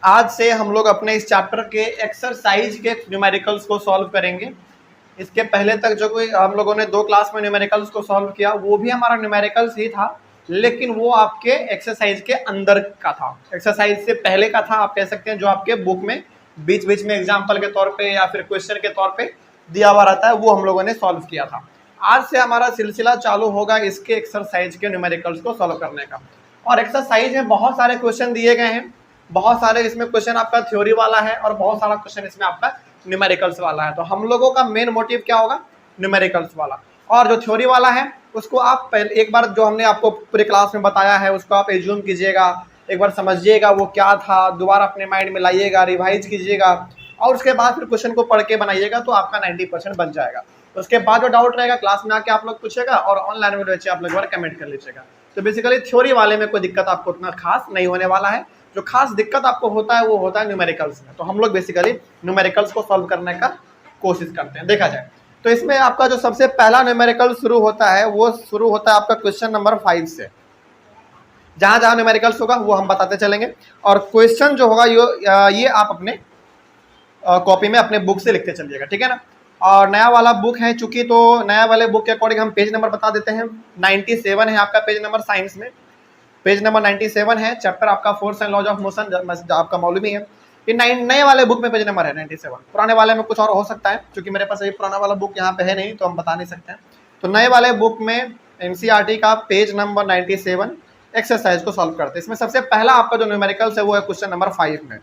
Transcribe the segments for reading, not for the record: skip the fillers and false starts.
आज से हम लोग अपने इस चैप्टर के एक्सरसाइज के न्यूमेरिकल्स को सॉल्व करेंगे। इसके पहले तक जो कोई हम लोगों ने 2 क्लास में न्यूमेरिकल्स को सॉल्व किया वो भी हमारा न्यूमेरिकल्स ही था, लेकिन वो आपके एक्सरसाइज के अंदर का था, एक्सरसाइज से पहले का था आप कह सकते हैं, जो आपके बुक में बीच बीच में एग्जाम्पल के तौर पे या फिर क्वेश्चन के तौर पे दिया हुआ रहता है, वो हम लोगों ने सॉल्व किया था। आज से हमारा सिलसिला चालू होगा इसके एक्सरसाइज के न्यूमेरिकल्स को सॉल्व करने का। और एक्सरसाइज में बहुत सारे क्वेश्चन दिए गए हैं, बहुत सारे इसमें क्वेश्चन आपका थ्योरी वाला है और बहुत सारा क्वेश्चन इसमें आपका न्यूमेरिकल्स वाला है। तो हम लोगों का मेन मोटिव क्या होगा? न्यूमेरिकल्स वाला। और जो थ्योरी वाला है उसको आप पहले एक बार जो हमने आपको पूरे क्लास में बताया है उसको आप एज्यूम कीजिएगा, एक बार समझिएगा वो क्या था, दोबारा अपने माइंड में लाइएगा, रिवाइज कीजिएगा और उसके बाद फिर क्वेश्चन को पढ़ के बनाइएगा तो आपका 90% बन जाएगा। तो उसके बाद जो डाउट रहेगा क्लास में आके आप लोग पूछेगा और ऑनलाइन में बच्चे आप लोग बार कमेंट कर लीजिएगा। तो बेसिकली थ्योरी वाले में कोई दिक्कत आपको उतना खास नहीं होने वाला है। जो खास दिक्कत आपको होता है वो होता है न्यूमेरिकल्स में। तो हम लोग बेसिकली न्यूमेरिकल्स को सॉल्व करने का कोशिश करते हैं। देखा जाए तो इसमें आपका जो सबसे पहला न्यूमेरिकल शुरू होता है वो शुरू होता है आपका क्वेश्चन नंबर 5 से। जहां जहां न्यूमेरिकल्स होगा वो हम बताते चलेंगे और क्वेश्चन जो होगा ये आप अपने कॉपी में अपने बुक से लिखते चलिएगा, ठीक है ना। और नया वाला बुक है चूंकि, तो नया वाले बुक के अकॉर्डिंग हम पेज नंबर बता देते हैं। 97 है आपका पेज नंबर, साइंस में पेज नंबर 97 है। चैप्टर आपका force and laws of motion आपका मालूम ही है। ये नए वाले बुक में पेज नंबर है 97। पुराने वाले में कुछ और हो सकता है, क्योंकि मेरे पास ये पुराना वाला बुक यहाँ पे है नहीं तो हम बता नहीं सकते हैं। तो नए वाले बुक में एनसीईआरटी का पेज नंबर 97 एक्सरसाइज को सॉल्व करते हैं। इसमें सबसे पहला आपका जो न्यूमेरिकल्स है वो है क्वेश्चन नंबर 5 में।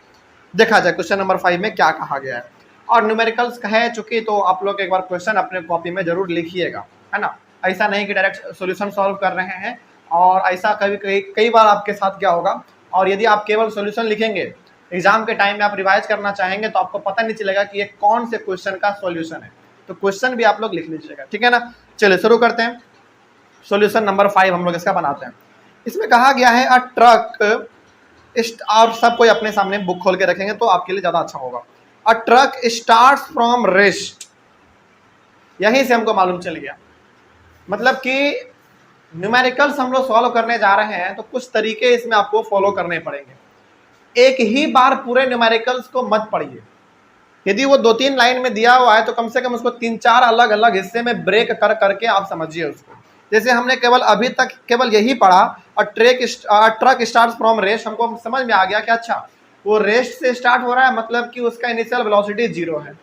देखा जाए क्वेश्चन नंबर 5 में क्या कहा गया है। और न्यूमेरिकल्स है चूंकि तो आप लोग एक बार क्वेश्चन अपने कॉपी में जरूर लिखिएगा, है ना। ऐसा नहीं कि डायरेक्ट सॉल्यूशन सॉल्व कर रहे हैं। और ऐसा कई बार आपके साथ क्या होगा, और यदि आप केवल सॉल्यूशन लिखेंगे एग्जाम के टाइम में आप रिवाइज करना चाहेंगे तो आपको पता नहीं चलेगा कि ये कौन से क्वेश्चन का सॉल्यूशन है। तो क्वेश्चन भी आप लोग लिख लीजिएगा, ठीक है ना। चलिए शुरू करते हैं। सॉल्यूशन नंबर 5 हम लोग इसका बनाते हैं। इसमें कहा गया है अ ट्रक, और सब कोई अपने सामने बुक खोल के रखेंगे तो आपके लिए ज्यादा अच्छा होगा। अ ट्रक स्टार्ट्स फ्रॉम रेस्ट, यहीं से हमको मालूम चल गया। मतलब कि न्यूमेरिकल्स हम लोग सॉल्व करने जा रहे हैं तो कुछ तरीके इसमें आपको फॉलो करने पड़ेंगे। एक ही बार पूरे न्यूमेरिकल्स को मत पढ़िए। यदि वो 2-3 लाइन में दिया हुआ है तो कम से कम उसको 3-4 अलग अलग हिस्से में ब्रेक कर करके आप समझिए उसको। जैसे हमने केवल अभी तक केवल यही पढ़ा और ट्रक स्टार्ट फ्रॉम रेस्ट, हमको समझ में आ गया कि अच्छा वो रेस्ट से स्टार्ट हो रहा है, मतलब कि उसका इनिशियल वेलोसिटी 0 है,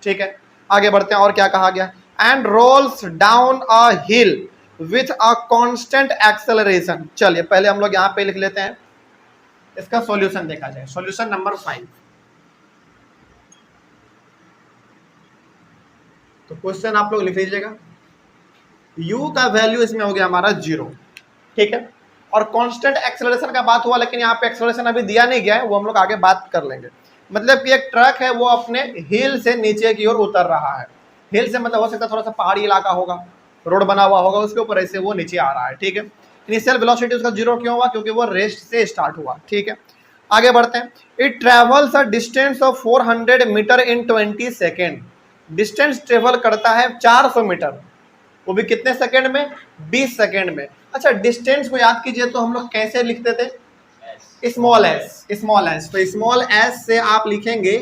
ठीक है। आगे बढ़ते हैं और क्या कहा गया। And rolls down a hill with a constant acceleration. चलिए पहले हम लोग यहाँ पे लिख लेते हैं, इसका सॉल्यूशन देखा जाए। सॉल्यूशन नंबर 5, तो क्वेश्चन आप लोग लिख लीजिएगा। u का वैल्यू इसमें हो गया हमारा 0, ठीक है। और कांस्टेंट एक्सेलरेशन का बात हुआ, लेकिन यहाँ पे एक्सेलरेशन अभी दिया नहीं गया है, वो हम लोग आगे बात कर लेंगे। मतलब कि एक ट्रक है वो अपने हिल से नीचे की ओर उतर रहा है। हिल से मतलब हो सकता है थोड़ा सा पहाड़ी इलाका होगा, रोड बना हुआ होगा उसके ऊपर, ऐसे वो नीचे आ रहा है, ठीक है। इनिशियल वेलोसिटी उसका 0 क्यों हुआ? क्योंकि वो रेस्ट से स्टार्ट हुआ, ठीक है। आगे बढ़ते हैं। It travels a distance of 400 metre in 20 second. Distance travel करता है 400 मीटर, वो भी कितने सेकंड में? 20 सेकंड में। अच्छा डिस्टेंस को याद कीजिए तो हम लोग कैसे लिखते थे? Small S, small S. तो स्मॉल एस से आप लिखेंगे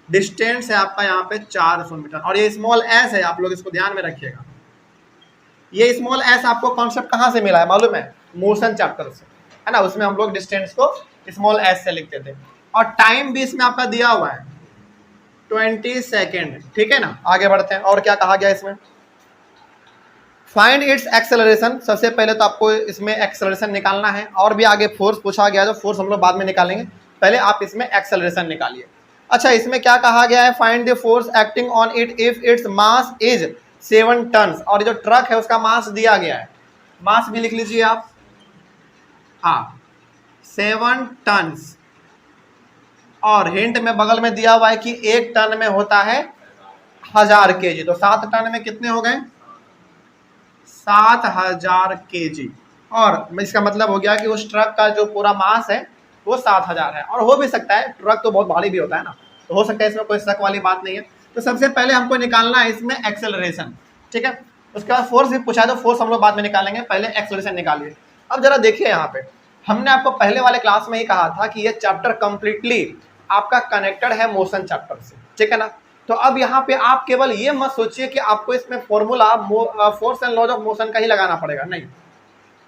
डिस्टेंस है आपका यहाँ पे 400 मीटर, और ये स्मॉल एस है, आप लोग इसको ध्यान में रखिएगा। ये स्मॉल एस आपको कॉन्सेप्ट कहाँ से मिला है मालूम है? मोशन चैप्टर से, है ना। उसमें हम लोग डिस्टेंस को स्मॉल एस से लिखते थे। और टाइम भी इसमें आपका दिया हुआ है 20 सेकेंड, ठीक है ना। आगे बढ़ते हैं और क्या कहा गया इसमें। Find its acceleration. सबसे पहले तो आपको इसमें एक्सेलरेशन निकालना है, और भी आगे फोर्स पूछा गया है तो फोर्स हम लोग बाद में निकालेंगे, पहले आप इसमें एक्सेलरेशन निकालिए। अच्छा इसमें क्या कहा गया है? Find the force acting on it if its mass is 7 ton. और जो ट्रक है उसका मास दिया गया है, मास भी लिख लीजिए आप, हाँ 7 टन। और हिंट में बगल में दिया हुआ है कि 1 टन में होता है 1000 kg। तो 7 टन में कितने हो गए? 7000 kg। और इसका मतलब हो गया कि उस ट्रक का जो पूरा मास है वो 7000 है। और हो भी सकता है, ट्रक तो बहुत भारी भी होता है ना, तो हो सकता है, इसमें कोई शक वाली बात नहीं है। तो सबसे पहले हमको निकालना है इसमें एक्सेलरेशन, ठीक है। उसके बाद फोर्स भी पूछा है तो फोर्स हम लोग बाद में निकालेंगे, पहले एक्सेलरेशन निकालिए। अब जरा देखिए यहाँ पे हमने आपको पहले वाले क्लास में ही कहा था कि ये चैप्टर कंप्लीटली आपका कनेक्टेड है मोशन चैप्टर से, ठीक है ना। तो अब यहाँ पे आप केवल ये मत सोचिए कि आपको इसमें formula force and laws of motion का ही लगाना पड़ेगा, नहीं।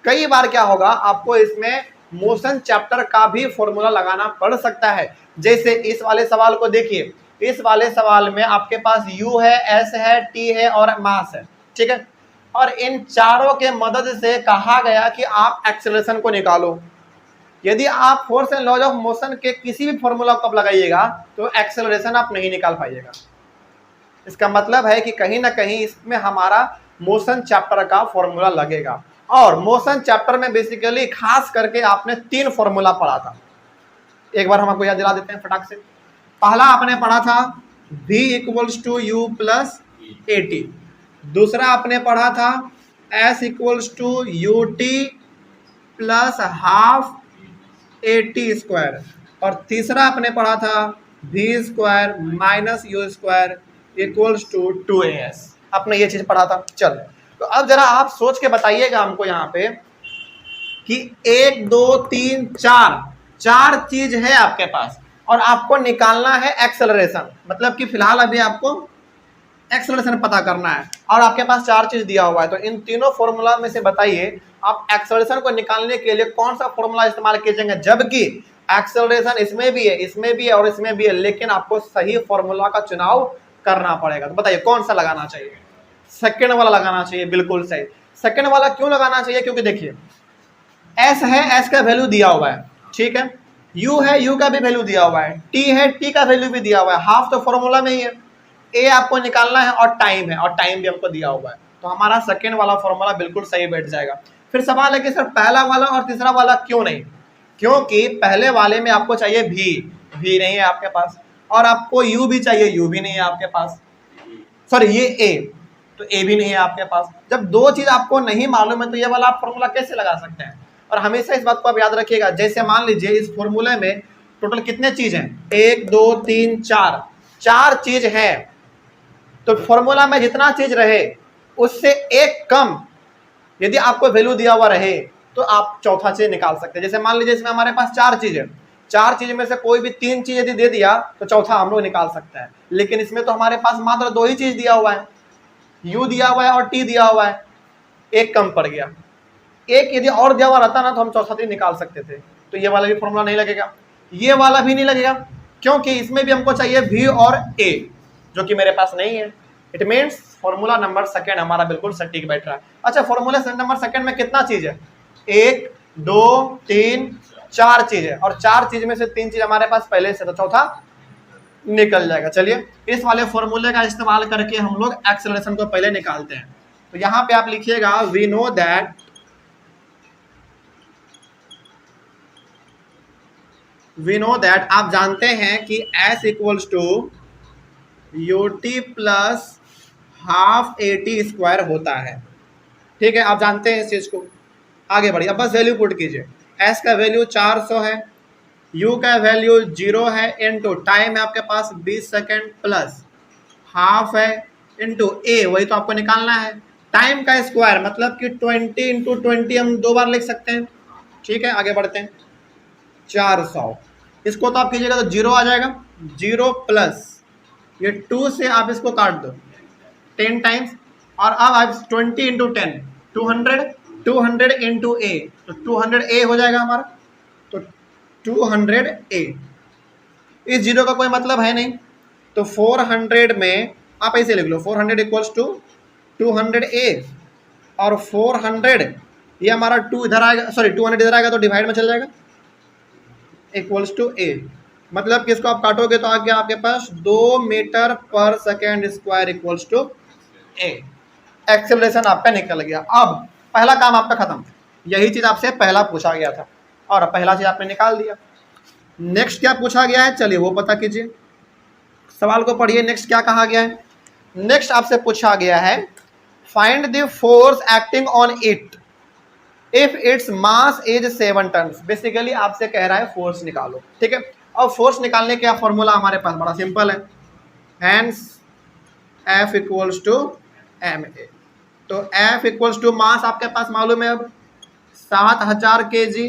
कई बार क्या होगा, आपको इसमें मोशन चैप्टर का भी फॉर्मूला लगाना पड़ सकता है। जैसे इस वाले सवाल को देखिए, इस वाले सवाल में आपके पास u है, s है, t है और मास है, ठीक है। और इन चारों के मदद से कहा गया कि आप एक्सेलरेशन को निकालो। यदि आप force and laws of motion के किसी भी फॉर्मूला को आप लगाइएगा तो एक्सेलरेशन आप नहीं निकाल पाइएगा। इसका मतलब है कि कहीं ना कहीं इसमें हमारा मोशन चैप्टर का फॉर्मूला लगेगा। और मोशन चैप्टर में बेसिकली खास करके आपने 3 फॉर्मूला पढ़ा था, एक बार हम आपको याद दिला देते हैं फटाक से। पहला आपने पढ़ा था v equals to u plus a t, दूसरा आपने पढ़ा था s equals to u t plus half a t square, और तीसरा आपने पढ़ा था v square minus u square equals to 2as। आपने ये चीज पढ़ा था। चल, तो अब जरा आप सोच के बताइएगा हमको यहाँ पे कि 1 2 3 4 चीज है आपके पास और आपको निकालना है एक्सेलरेशन। मतलब कि फिलहाल अभी आपको एक्सेलरेशन पता करना है और आपके पास 4 चीज दिया हुआ है। तो इन तीनों फॉर्मूला में से बताइए आप एक्सेलरेशन को निकालने के लिए कौन सा फॉर्मूला इस्तेमाल कीजिएंगे, जबकि एक्सेलरेशन इसमें भी है, इसमें भी है और इसमें भी है, लेकिन आपको सही फॉर्मूला का चुनाव करना पड़ेगा। तो बताइए कौन सा लगाना चाहिए? सेकेंड वाला लगाना चाहिए, बिल्कुल सही। सेकेंड वाला क्यों लगाना चाहिए? क्योंकि देखिए s है, s का वैल्यू दिया हुआ है, ठीक है। u है, u का भी वैल्यू दिया हुआ है, t है, t का वैल्यू भी दिया हुआ है, हाफ तो फॉर्मूला में ही है, a आपको निकालना है और टाइम है, और टाइम भी हमको दिया हुआ है। तो हमारा सेकेंड वाला फॉर्मूला बिल्कुल सही बैठ जाएगा। फिर सवाल है कि सर पहला वाला और तीसरा वाला क्यों नहीं? क्योंकि पहले वाले में आपको चाहिए v नहीं है आपके पास, और आपको u भी चाहिए, u भी नहीं है आपके पास, सॉरी ये a, तो a भी नहीं है आपके पास। जब 2 चीज आपको नहीं मालूम है तो ये वाला आप फॉर्मूला कैसे लगा सकते हैं? और हमेशा इस बात को आप याद रखिएगा, जैसे मान लीजिए इस फॉर्मूले में टोटल कितने चीज हैं? 1 2 3 4 चीज है। तो फॉर्मूला में जितना चीज रहे उससे एक कम यदि आपको वैल्यू दिया हुआ रहे तो आप चौथा चीज निकाल सकते हैं। जैसे मान लीजिए इसमें हमारे पास 4 चीज है, 4 चीज में से कोई भी 3 चीज यदि दे दिया तो चौथा हम लोग निकाल सकते हैं। लेकिन इसमें तो हमारे पास मात्र 2 ही चीज दिया हुआ है, u दिया हुआ है और t दिया हुआ है, एक कम पड़ गया। एक यदि और दिया हुआ रहता ना तो हम चौथा चीज निकाल सकते थे। तो ये वाला भी फॉर्मूला नहीं लगेगा, ये वाला भी नहीं लगेगा, क्योंकि इसमें भी हमको चाहिए v और a, जो कि मेरे पास नहीं है। It means formula number second हमारा बिल्कुल सटीक बैठ रहा है। अच्छा, फॉर्मूला नंबर सेकेंड में कितना चीज है? 1 2 3 4 चीज है, और 4 चीज में से 3 चीज हमारे पास पहले से, तो चौथा निकल जाएगा। चलिए इस वाले फॉर्मूले का इस्तेमाल करके हम लोग एक्सेलरेशन को पहले निकालते हैं। तो यहाँ पे आप लिखिएगा वी नो दैट, आप जानते हैं कि s equals to u t plus half a t square होता है, ठीक है। आप जानते हैं इस चीज को। आगे बढ़िए, अब बस वैल्यू पुट कीजिए। s का वैल्यू 400 है, u का वैल्यू 0 है, इनटू टाइम है आपके पास 20 सेकेंड प्लस हाफ है, इनटू a, वही तो आपको निकालना है। टाइम का स्क्वायर मतलब कि 20 इंटू 20 हम 2 बार लिख सकते हैं, ठीक है। आगे बढ़ते हैं, 400, इसको तो आप कीजिएगा तो 0 आ जाएगा, 0 प्लस ये 2 से आप इसको काट दो 10 टाइम्स, और अब आप 20 इंटू 10 200 इंटू a, तो 200a हो जाएगा हमारा। तो 200a, इस 0 का कोई मतलब है नहीं, तो 400 में आप ऐसे लिख लो 400 इक्वल्स टू 200a, और 400 ये हमारा 2 इधर आएगा, सॉरी 200 इधर आएगा तो डिवाइड में चल जाएगा, इक्वल्स टू a। मतलब कि इसको आप काटोगे तो आ गया आपके पास 2 मीटर पर second square equals to a। Acceleration आपका निकल गया। अब पहला काम आपका खत्म, यही चीज आपसे पहला पूछा गया था और पहला चीज आपने निकाल दिया। नेक्स्ट क्या पूछा गया है, चलिए वो पता कीजिए, सवाल को पढ़िए। नेक्स्ट क्या कहा गया है? नेक्स्ट आपसे पूछा गया है find the force acting on it if its mass is 7 ton. Basically आपसे कह रहा है फोर्स निकालो, ठीक है। अब फोर्स निकालने का फॉर्मूला हमारे पास बड़ा सिंपल है, hence F equals to ma। तो F इक्वल्स टू मास आपके पास मालूम है अब 7000 kg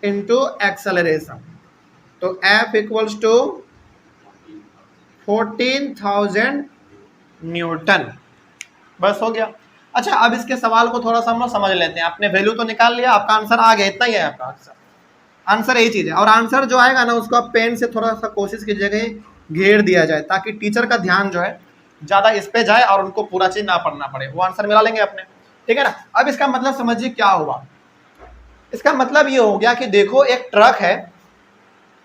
इंटू एक्सेलरेशन। तो F इक्वल्स टू 14,000 न्यूटन। बस हो गया। अच्छा, अब इसके सवाल को थोड़ा सा हम लोग समझ लेते हैं। आपने वैल्यू तो निकाल लिया, आपका आंसर आ गया, इतना ही है आपका आंसर। आंसर यही चीज है। और आंसर जो आएगा ना उसको आप पेन से थोड़ा सा कोशिश कीजिएगा घेर दिया जाए, ताकि टीचर का ध्यान जो है ज्यादा इस पे जाए और उनको पूरा चीज ना पढ़ना पड़े, वो आंसर मिला लेंगे अपने। ठीक है ना। अब इसका मतलब समझिए क्या हुआ। इसका मतलब ये हो गया कि देखो एक ट्रक है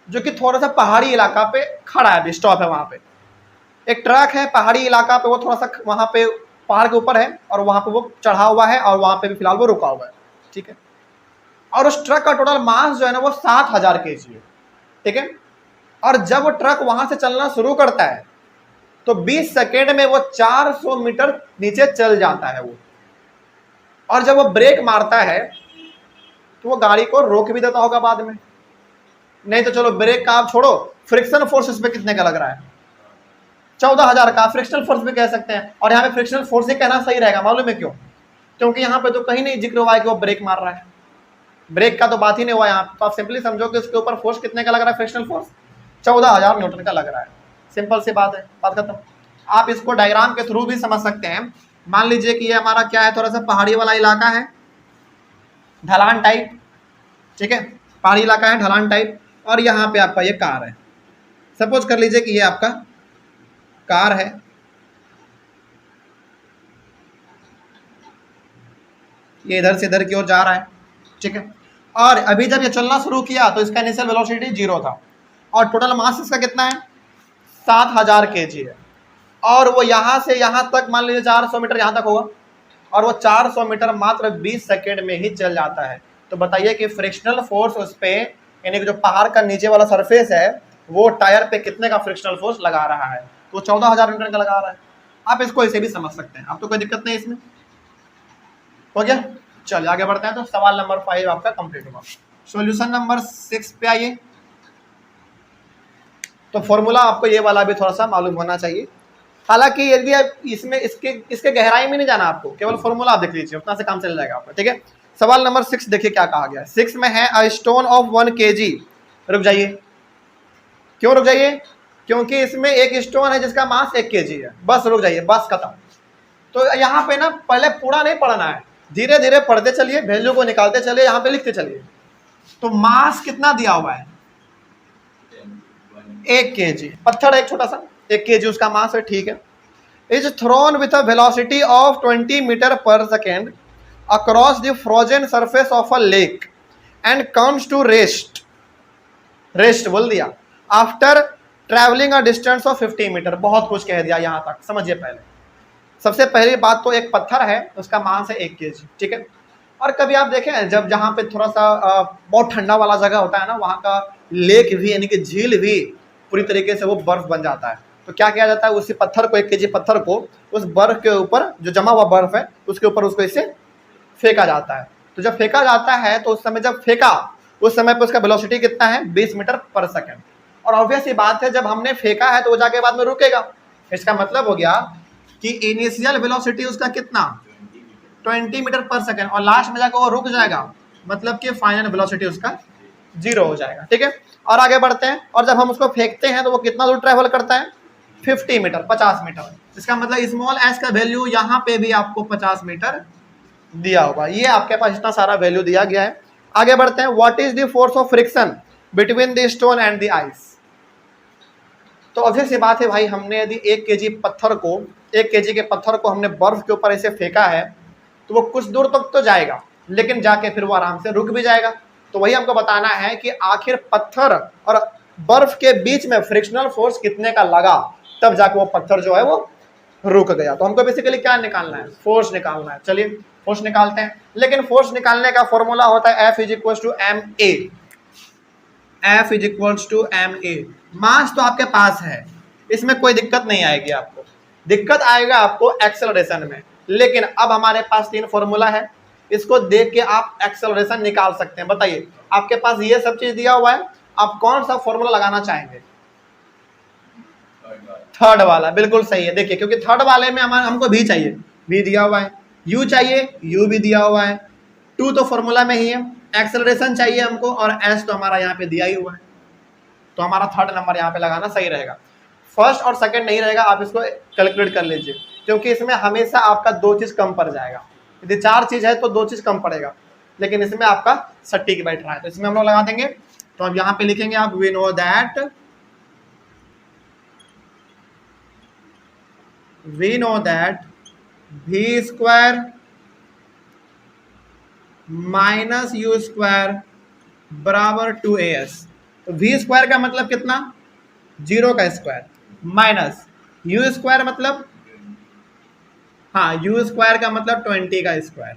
जो कि थोड़ा सा पहाड़ी इलाका पे खड़ा है, स्टॉप है वहां पे। एक ट्रक है पहाड़ी इलाका पे, वो थोड़ा सा वहां पे पहाड़ के ऊपर है और वहां पे वो चढ़ा हुआ है और वहां पे भी फिलहाल वो रुका हुआ है। ठीक है। और उस ट्रक का टोटल मास जो है ना वो 7,000 kg है। ठीक है। और जब वो ट्रक वहां से चलना शुरू करता है तो 20 सेकेंड में वो 400 मीटर नीचे चल जाता है वो। और जब वो ब्रेक मारता है तो वो गाड़ी को रोक भी देता होगा बाद में। नहीं तो चलो ब्रेक का आप छोड़ो, फ्रिक्शन फोर्स इस पे कितने का लग रहा है? 14,000 का। फ्रिक्शनल फोर्स भी कह सकते हैं। और यहाँ पे फ्रिक्शनल फोर्स ही कहना सही रहेगा, मालूम है क्यों? क्योंकि यहाँ पे तो कहीं नहीं जिक्र हुआ है कि वो ब्रेक मार रहा है, ब्रेक का तो बात ही नहीं हुआ यहाँ पे। तो आप सिंपली समझो कि उसके ऊपर फोर्स कितने का लग रहा है? फ्रिक्शनल फोर्स 14,000 न्यूटन का लग रहा है। सिंपल सी बात है, बात खत्म। आप इसको डायग्राम के थ्रू भी समझ सकते हैं। मान लीजिए कि ये हमारा क्या है, थोड़ा सा पहाड़ी वाला इलाका है, ढलान टाइप। ठीक है, पहाड़ी इलाका है, ढलान टाइप। और यहाँ पे आपका ये कार है। सपोज कर लीजिए कि ये आपका कार है। ये इधर से इधर की ओर जा रहा है। ठीक है। और अभी जब ये चलना शुरू किया तो इसका इनिशियल वेलोसिटी 0 था और टोटल मास इसका कितना है? 7,000 kg है। और वो यहाँ से यहाँ तक मान लीजिए 400 मीटर यहाँ तक होगा और वो 400 मीटर मात्र 20 सेकेंड में ही चल जाता है। तो बताइए कि फ्रिक्शनल फोर्स उस पे, यानी कि जो पहाड़ का नीचे वाला सरफेस है वो टायर पे कितने का फ्रिक्शनल फोर्स लगा रहा है? तो 14,000 न्यूटन का लगा रहा है। आप इसको ऐसे भी समझ सकते हैं, अब तो कोई दिक्कत नहीं इसमें। हो गया। चलिए आगे बढ़ते हैं। तो सवाल नंबर 5 आपका कंप्लीट हुआ। सॉल्यूशन नंबर 6 पे आइए। तो फॉर्मूला आपको ये वाला भी थोड़ा सा मालूम होना चाहिए। हालांकि यदि आप इसमें इसके गहराई में नहीं जाना, आपको केवल फॉर्मूला आप देख लीजिए, उतना से काम चल जाएगा आपका। ठीक है। सवाल नंबर 6 देखिए क्या कहा गया है। 6 में है अ स्टोन ऑफ 1 kg। रुक जाइए। क्यों रुक जाइए? क्योंकि इसमें एक स्टोन है जिसका मास 1 kg है। बस रुक जाइए, बस खत्म। तो यहाँ पे ना पहले पूरा नहीं पढ़ना है, धीरे धीरे पढ़ते चलिए, वैल्यू को निकालते चलिए, यहाँ पे लिखते चलिए। तो मास कितना दिया हुआ है? 1 kg। पत्थर एक छोटा सा 1 kg उसका मास है। ठीक है। Is thrown with a velocity of 20 metre पर second across the frozen surface of a lake and comes to rest बोल दिया after travelling a distance of 50 metre. बहुत कुछ कह दिया यहाँ तक, समझिए। पहले सबसे पहली बात तो एक पत्थर है, उसका मास है 1 kg। ठीक है। और कभी आप देखें जब जहाँ पे थोड़ा सा बहुत ठंडा वाला जगह होता है ना, वहाँ का लेक भी यानी कि झील भी पूरी तरीके से वो बर्फ बन जाता है। तो क्या किया जाता है, उसी पत्थर को 1 kg पत्थर को उस बर्फ के ऊपर, जो जमा हुआ बर्फ है उसके ऊपर उसको इसे फेंका जाता है। तो जब फेंका जाता है तो उस समय जब फेंका उस समय पर उसका वेलोसिटी कितना है? 20 मीटर पर सेकेंड। और ऑब्वियस ये बात है जब हमने फेंका है तो वो जाके बाद में रुकेगा। इसका मतलब हो गया कि इनिशियल वेलोसिटी उसका कितना? 20 मीटर पर सेकेंड, और लास्ट में जाकर वो रुक जाएगा, मतलब कि फाइनल वेलोसिटी उसका 0 हो जाएगा। ठीक है। और आगे बढ़ते हैं। और जब हम उसको फेंकते हैं तो वो कितना दूर ट्रेवल करता है? 50 मीटर, 50 मीटर। इसका मतलब स्मॉल एस का वैल्यू यहाँ पे भी आपको 50 मीटर दिया होगा। ये आपके पास इतना सारा वैल्यू दिया गया है। आगे बढ़ते हैं। What is the force of friction between the stone and the ice? तो ऑब्वियस ये बात है भाई, हमने यदि 1 kg पत्थर को, 1 kg के पत्थर को हमने बर्फ के ऊपर ऐसे फेंका है तो वो कुछ दूर तक तो जाएगा, लेकिन जाके फिर वो आराम से रुक भी जाएगा। तो वही हमको बताना है कि आखिर पत्थर और बर्फ के बीच में फ्रिक्शनल फोर्स कितने का लगा, तब जाके वो पत्थर जो है वो रुक गया। तो हमको बेसिकली क्या निकालना है? फोर्स निकालना है। चलिए फोर्स निकालते हैं। लेकिन फोर्स निकालने का फॉर्मूला होता है F is equal to ma। F is equal to ma। Mass तो आपके पास है, इसमें कोई दिक्कत नहीं आएगी आपको। दिक्कत आएगा आपको एक्सेलरेशन में। लेकिन अब हमारे पास 3 फॉर्मूला है, इसको देख के आप एक्सेलरेशन निकाल सकते हैं। बताइए, आपके पास ये सब चीज दिया हुआ है, आप कौन सा फॉर्मूला लगाना चाहेंगे? थर्ड वाला। बिल्कुल सही है। देखिए, क्योंकि थर्ड वाले में हमको भी चाहिए, भी दिया हुआ है, u चाहिए, u भी दिया हुआ है, 2 तो फॉर्मूला में ही है, एक्सेलरेशन चाहिए हमको और एस तो हमारा यहाँ पे दिया ही हुआ है, तो हमारा थर्ड नंबर यहाँ पे लगाना सही रहेगा। फर्स्ट और सेकंड नहीं रहेगा, आप इसको कैलकुलेट कर लीजिए, क्योंकि इसमें हमेशा आपका 2 चीज कम पड़ जाएगा। यदि 4 चीज है तो 2 चीज कम पड़ेगा, लेकिन इसमें आपका सटीक बैठ रहा है, तो इसमें हम लोग लगा देंगे। तो अब यहाँ पे लिखेंगे आप we know that v square minus u square बराबर 2as। तो v स्क्वायर का मतलब कितना, 0 का स्क्वायर, माइनस यू स्क्वायर मतलब, हाँ यू स्क्वायर का मतलब 20 का स्क्वायर,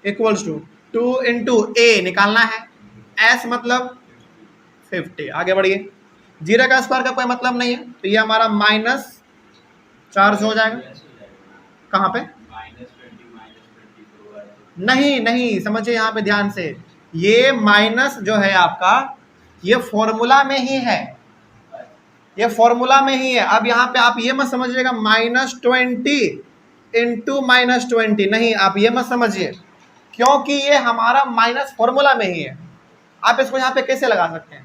इक्वल्स टू 2 इंटू ए निकालना है, एस मतलब 50। आगे बढ़िए, 0 का स्क्वायर का कोई मतलब नहीं है, तो ये हमारा माइनस 4 हो जाएगा। कहाँ पे, नहीं नहीं समझिए यहाँ पे ध्यान से, ये माइनस जो है आपका ये फॉर्मूला में ही है, ये फॉर्मूला में ही है। अब यहाँ पे आप ये मत समझिएगा -20 इंटू -20, नहीं आप ये मत समझिए, क्योंकि ये हमारा माइनस फॉर्मूला में ही है। आप इसको यहाँ पे कैसे लगा सकते हैं,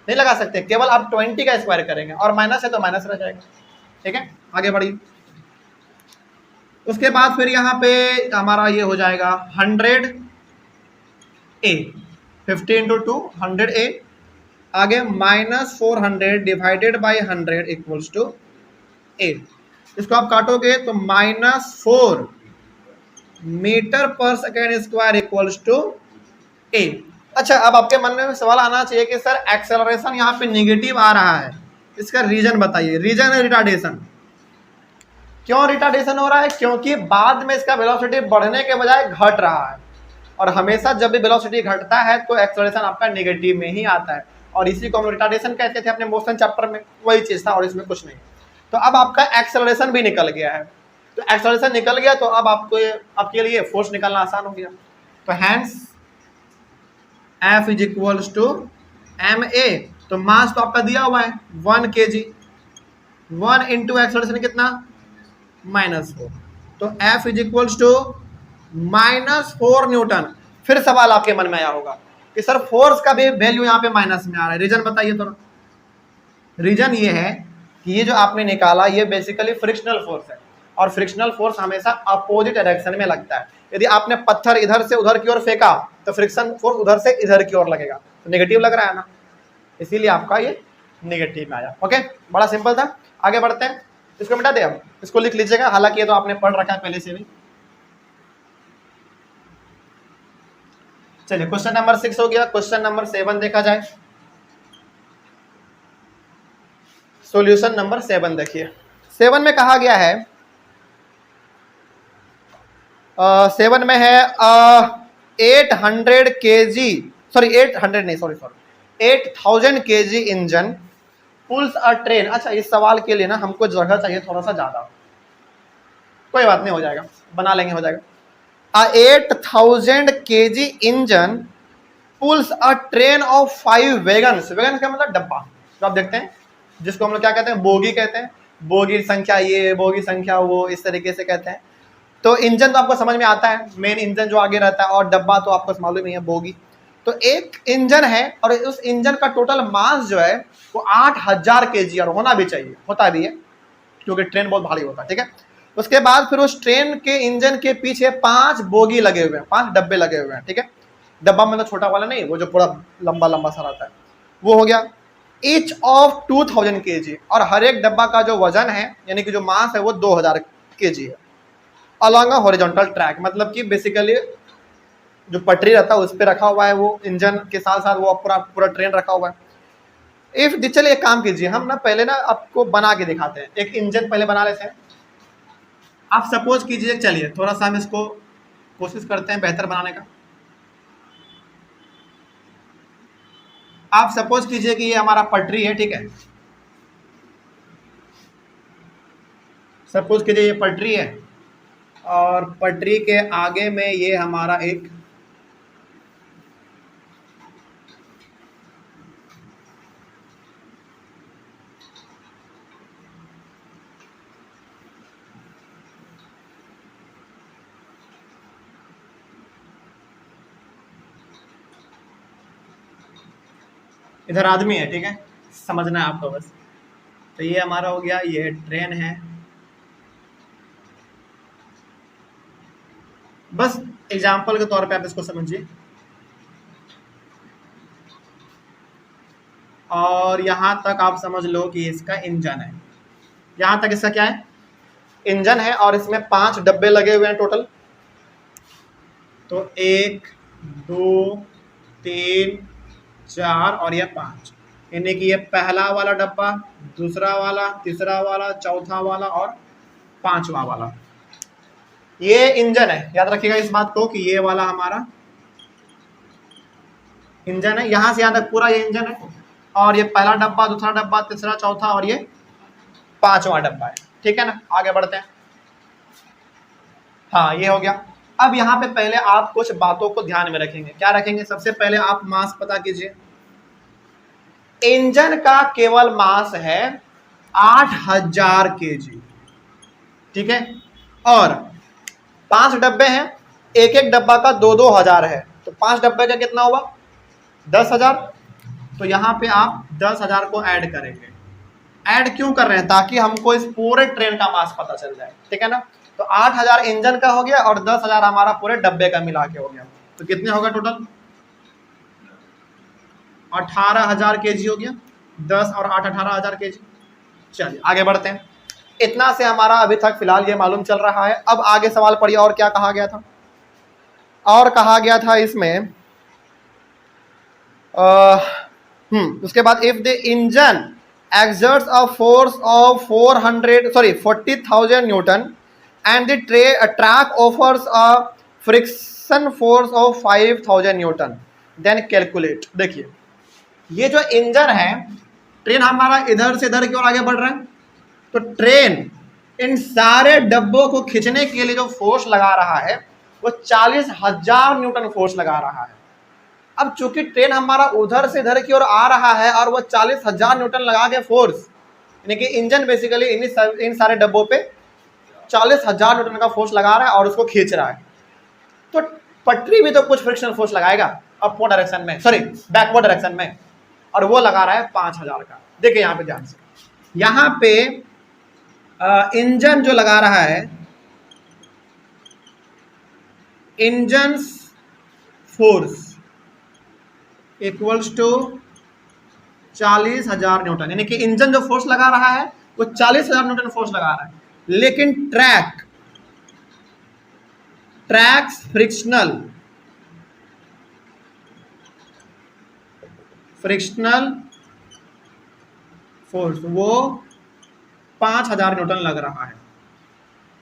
नहीं लगा सकते, केवल आप 20 का स्क्वायर करेंगे और माइनस है तो माइनस रह जाएगा। ठीक है, आगे बढ़िए। उसके बाद फिर यहाँ पे हमारा ये हो जाएगा 100a, 50 इंटू 2 100a, आगे -400 divided by 100 equals to a। इसको आप काटोगे तो -4 मीटर पर second square equals to a। अच्छा, अब आपके मन में सवाल आना चाहिए कि सर एक्सेलरेशन यहाँ पे निगेटिव आ रहा है, इसका रीजन बताइए। रीजन है रिटार्डेशन। क्यों रिटार्डेशन हो रहा है, क्योंकि बाद में इसका वेलोसिटी बढ़ने के बजाय घट रहा है, और हमेशा जब भी वेलोसिटी घटता है तो एक्सेलरेशन आपका नेगेटिव में ही आता है, और इसी को हम रिटार्डेशन कहते थे अपने मोशन चैप्टर में, वही चीज था और इसमें कुछ नहीं। तो अब आपका एक्सेलरेशन भी निकल गया है, तो एक्सेलरेशन निकल गया तो अब आपको आपके लिए फोर्स निकालना आसान हो गया। तो hence F is equals to ma, तो मास तो आपका दिया हुआ है 1 kg, 1 इंटू एक्सेलरेशन कितना -4, तो F is equals to -4 newton. फिर सवाल आपके मन में आया होगा कि सर फोर्स का भी वैल्यू यहाँ पे माइनस में आ रहा है, रीजन बताइए थोड़ा। रीजन ये है कि ये जो आपने निकाला ये बेसिकली फ्रिक्शनल फोर्स है, और फ्रिक्शनल फोर्स हमेशा अपोजिट डायरेक्शन में लगता है। यदि आपने पत्थर इधर से उधर की ओर फेंका तो फ्रिक्शन फोर्स उधर से इधर की ओर लगेगा, तो नेगेटिव लग रहा है ना, इसीलिए आपका ये नेगेटिव में आया। ओके, बड़ा सिंपल था। आगे बढ़ते हैं, इसको मिटा दे, हम इसको लिख लीजिएगा, हालांकि ये तो आपने पढ़ रखा है पहले से भी। चलिए क्वेश्चन नंबर 6 हो गया। क्वेश्चन नंबर 7 देखा जाए। सॉल्यूशन नंबर 7 देखिए। 7 में कहा गया है, 7 में है 800 kg, सॉरी 800 नहीं, सॉरी 8000 kg इंजन पुल्स अ ट्रेन। अच्छा, इस सवाल के लिए ना हमको जगह चाहिए थोड़ा सा ज्यादा, कोई बात नहीं, हो जाएगा, बना लेंगे, हो जाएगा। 8000 kg engine pools a train of 5 wagons. Wagon का मतलब डब्बा, जो आप देखते हैं, जिसको हम लोग क्या कहते हैं, बोगी कहते हैं, बोगी संख्या ये, बोगी संख्या वो, इस तरीके से कहते हैं। तो इंजन तो आपको समझ में आता है, मेन इंजन जो आगे रहता है, और डब्बा तो आपको मालूम ही है, बोगी। तो एक इंजन है और उस इंजन का टोटल मास जो है वो 8000 kg, और होना भी चाहिए, होता भी है, क्योंकि ट्रेन बहुत भारी होता है। ठीक है, उसके बाद फिर उस ट्रेन के इंजन के पीछे 5 बोगी लगे हुए हैं, 5 डब्बे लगे हुए हैं। ठीक है, डब्बा मतलब छोटा वाला नहीं, वो जो पूरा लंबा लंबा सा रहता है, वो हो गया। ईच ऑफ 2000 kg, और हर एक डब्बा का जो वजन है यानी कि जो मास है वो 2000 kg है। अलॉन्ग अ हॉरिजॉन्टल ट्रैक, मतलब कि बेसिकली जो पटरी रहता है उस पर रखा हुआ है, वो इंजन के साथ साथ वो पूरा पूरा ट्रेन रखा हुआ है। इफ, चलिए एक काम कीजिए, हम ना पहले ना आपको बना के दिखाते हैं, एक इंजन पहले बना लेते हैं। आप सपोज कीजिए, चलिए थोड़ा सा हम इसको कोशिश करते हैं बेहतर बनाने का। आप सपोज कीजिए कि ये हमारा पटरी है, ठीक है, सपोज कीजिए ये पटरी है, और पटरी के आगे में ये हमारा एक इधर आदमी है, ठीक है, समझना है आपको बस। तो ये हमारा हो गया, ये ट्रेन है, बस एग्जाम्पल के तौर पे आप इसको समझिए। और यहां तक आप समझ लो कि इसका इंजन है, यहां तक इसका क्या है, इंजन है, और इसमें 5 डब्बे लगे हुए हैं टोटल। तो 1 2 3 4 और ये 5, यानी कि ये पहला वाला डब्बा, दूसरा वाला, तीसरा वाला, चौथा वाला और 5वां वाला, ये इंजन है। याद रखिएगा इस बात को कि ये वाला हमारा इंजन है, यहां से यहां तक पूरा ये इंजन है, और ये पहला डब्बा, दूसरा डब्बा, तीसरा, चौथा और ये 5वां डब्बा है, ठीक है ना। आगे बढ़ते हैं। हाँ, ये हो गया। अब यहाँ पे पहले आप कुछ बातों को ध्यान में रखेंगे। क्या रखेंगे? सबसे पहले आप मास पता कीजिए। इंजन का केवल मास है 8000 केजी, ठीक है, और 5 डब्बे हैं, एक एक डब्बा का 2-2 हजार है, तो 5 डब्बे का कितना हुआ? 10,000। तो यहाँ पे आप 10,000 को ऐड करेंगे। ऐड क्यों कर रहे हैं? ताकि हमको इस पूरे ट्रेन का मास पता चल जाए, ठीक है ना। तो 8,000 इंजन का हो गया और 10,000 हमारा पूरे डब्बे का मिला के हो गया। तो कितने होगा टोटल? 18,000 केजी हो गया। 10 और 8 18,000 केजी। चलिए आगे बढ़ते हैं। इतना से हमारा अभी तक फिलहाल ये मालूम चल रहा है। अब आगे सवाल पढ़िए, और क्या कहा गया था? और कहा गया था इसमें उसके बाद, if the engine exerts a force of 40,000 Newton and the track offers a friction force of 5,000 Newton, then calculate। देखिए, ये जो इंजन है, ट्रेन हमारा इधर से इधर की ओर आगे बढ़ रहा है, तो ट्रेन इन सारे डब्बों को खींचने के लिए जो फोर्स लगा रहा है वो 40,000 न्यूटन फोर्स लगा रहा है। अब चूंकि ट्रेन हमारा उधर से इधर की ओर आ रहा है और वो 40,000 न्यूटन लगा के फोर्स, यानी कि इंजन बेसिकली इन सारे डब्बों पे 40,000 न्यूटन का फोर्स लगा रहा है और उसको खींच रहा है, तो पटरी भी तो कुछ फ्रिक्शनल फोर्स लगाएगा अपवर्ड डायरेक्शन में, सॉरी बैकवर्ड डायरेक्शन में, और वो लगा रहा है 5,000 का। देखिए यहाँ पे ध्यान से, यहाँ पे इंजन जो लगा रहा है, engine force equals to 40,000 newton, यानी कि इंजन जो फोर्स लगा रहा है वो 40,000 न्यूटन फोर्स लगा रहा है, लेकिन ट्रैक्स फ्रिक्शनल फोर्स वो 5,000 न्यूटन लग रहा है।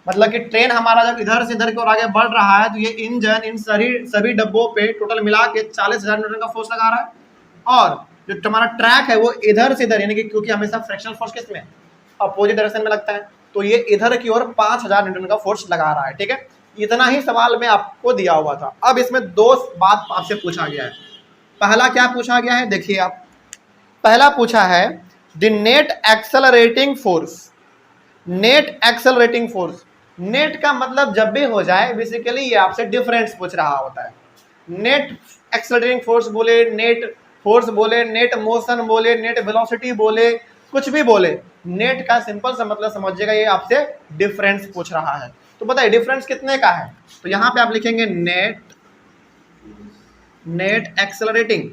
मतलब कि ट्रेन हमारा जब इधर से इधर की ओर आगे बढ़ रहा है, तो ये इंजन इन सभी डब्बों पे टोटल मिला के 40,000 न्यूटन का फोर्स लगा रहा है, और जो हमारा ट्रैक है वो इधर से इधर, यानी कि क्योंकि हमेशा फ्रिक्शनल फोर्स किस में, अपोजिट डायरेक्शन में लगता है, तो ये इधर की ओर 5,000 न्यूटन का फोर्स लगा रहा है, ठीक है। इतना ही सवाल में आपको दिया हुआ था। अब इसमें 2 बात आपसे पूछा गया है। पहला क्या पूछा गया है? देखिए आप, पहला पूछा है the net accelerating force. Net accelerating force, net का मतलब जब भी हो जाए बेसिकली ये आपसे डिफरेंस पूछ रहा होता है। नेट एक्सेलरेटिंग फोर्स बोले, नेट फोर्स बोले, नेट मोशन बोले, नेट वेलोसिटी बोले, कुछ भी बोले, नेट का सिंपल सा मतलब समझिएगा ये आपसे डिफरेंस पूछ रहा है। तो बताइए डिफरेंस कितने का है? तो यहां पे आप लिखेंगे net accelerating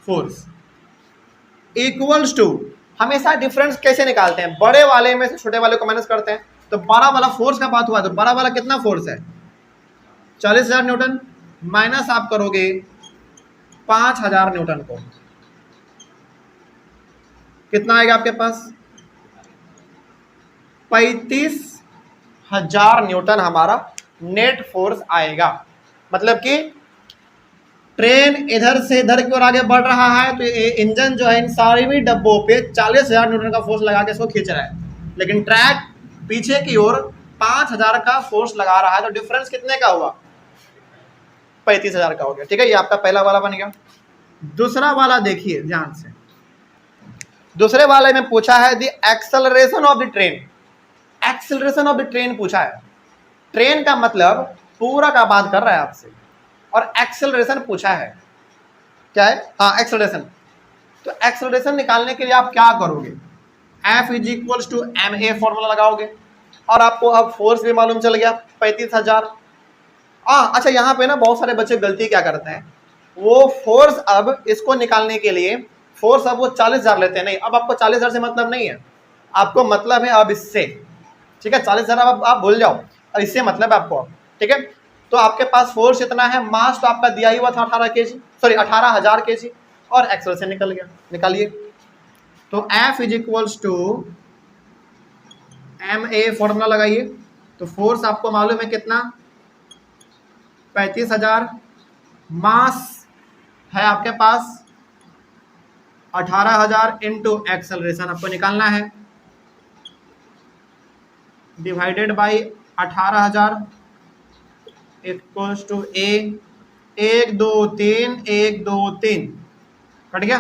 force equals to, हमेशा डिफरेंस कैसे निकालते हैं? बड़े वाले में से छोटे वाले को माइनस करते हैं। तो बड़ा वाला फोर्स का बात हुआ, तो बड़ा वाला कितना फोर्स है? 40,000 न्यूटन, माइनस आप करोगे 5,000 न्यूटन को, कितना आएगा आपके पास? 35,000 न्यूटन हमारा नेट फोर्स आएगा। मतलब कि ट्रेन इधर से इधर की ओर आगे बढ़ रहा है, तो ये इंजन जो है इन सारे भी डब्बों पे 40,000 न्यूटन का फोर्स लगा के इसको खींच रहा है, लेकिन ट्रैक पीछे की ओर 5,000 का फोर्स लगा रहा है, तो डिफरेंस कितने का हुआ? 35,000 का हो गया, ठीक है। ये आपका पहला वाला बन गया। दूसरा वाला देखिए ध्यान से, दूसरे वाले में पूछा है the acceleration of the train. Acceleration of the train पूछा है। ट्रेन का मतलब पूरा का बात कर रहा है आपसे, और एक्सेलरेशन पूछा है। क्या है? हाँ, एक्सेलरेशन। तो एक्सेलरेशन निकालने के लिए आप क्या करोगे? F is equal to m a formula लगाओगे, और आपको अब फोर्स भी मालूम चल गया 35,000। अच्छा, यहाँ पे ना बहुत सारे बच्चे गलती क्या करते हैं, वो फोर्स अब इसको निकालने के लिए फोर्स अब वो 40,000 लेते हैं। नहीं, अब आपको 40,000 से मतलब नहीं है, आपको मतलब है अब इससे। ठीक है, 40,000 आप भूल जाओ, और इससे मतलब है आपको। ठीक है, तो आपके पास फोर्स इतना है, मास तो आपका दिया ही हुआ था 18 kg, सॉरी 18,000 kg, और एक्सेलरेशन निकल गया। निकालिए, तो F is equals to m a formula लगाइए। तो फोर्स आपको मालूम है कितना, 35,000, मास है आपके पास 18,000 इंटू एक्सेलरेशन आपको निकालना है, divided by 18,000 equals to a, 1 2 3 1 2 3 कट गया।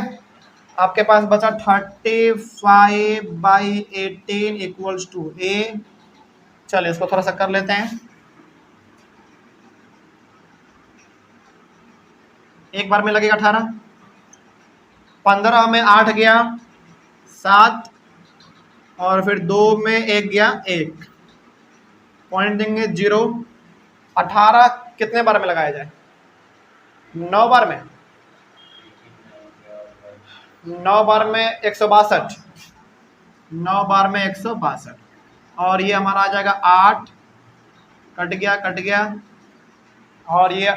आपके पास बचा 35/18 इक्वल्स टू ए। चलिए इसको थोड़ा सा कर लेते हैं, एक बार में लगेगा 18, 15 में 8 गया 7, और फिर 2 में 1 गया 1, पॉइंट देंगे 0। 18 कितने बार में लगाया जाए? 9 बार में, 9 बार में 162, 9 बार में 162, और ये हमारा आ जाएगा 8, कट गया, और ये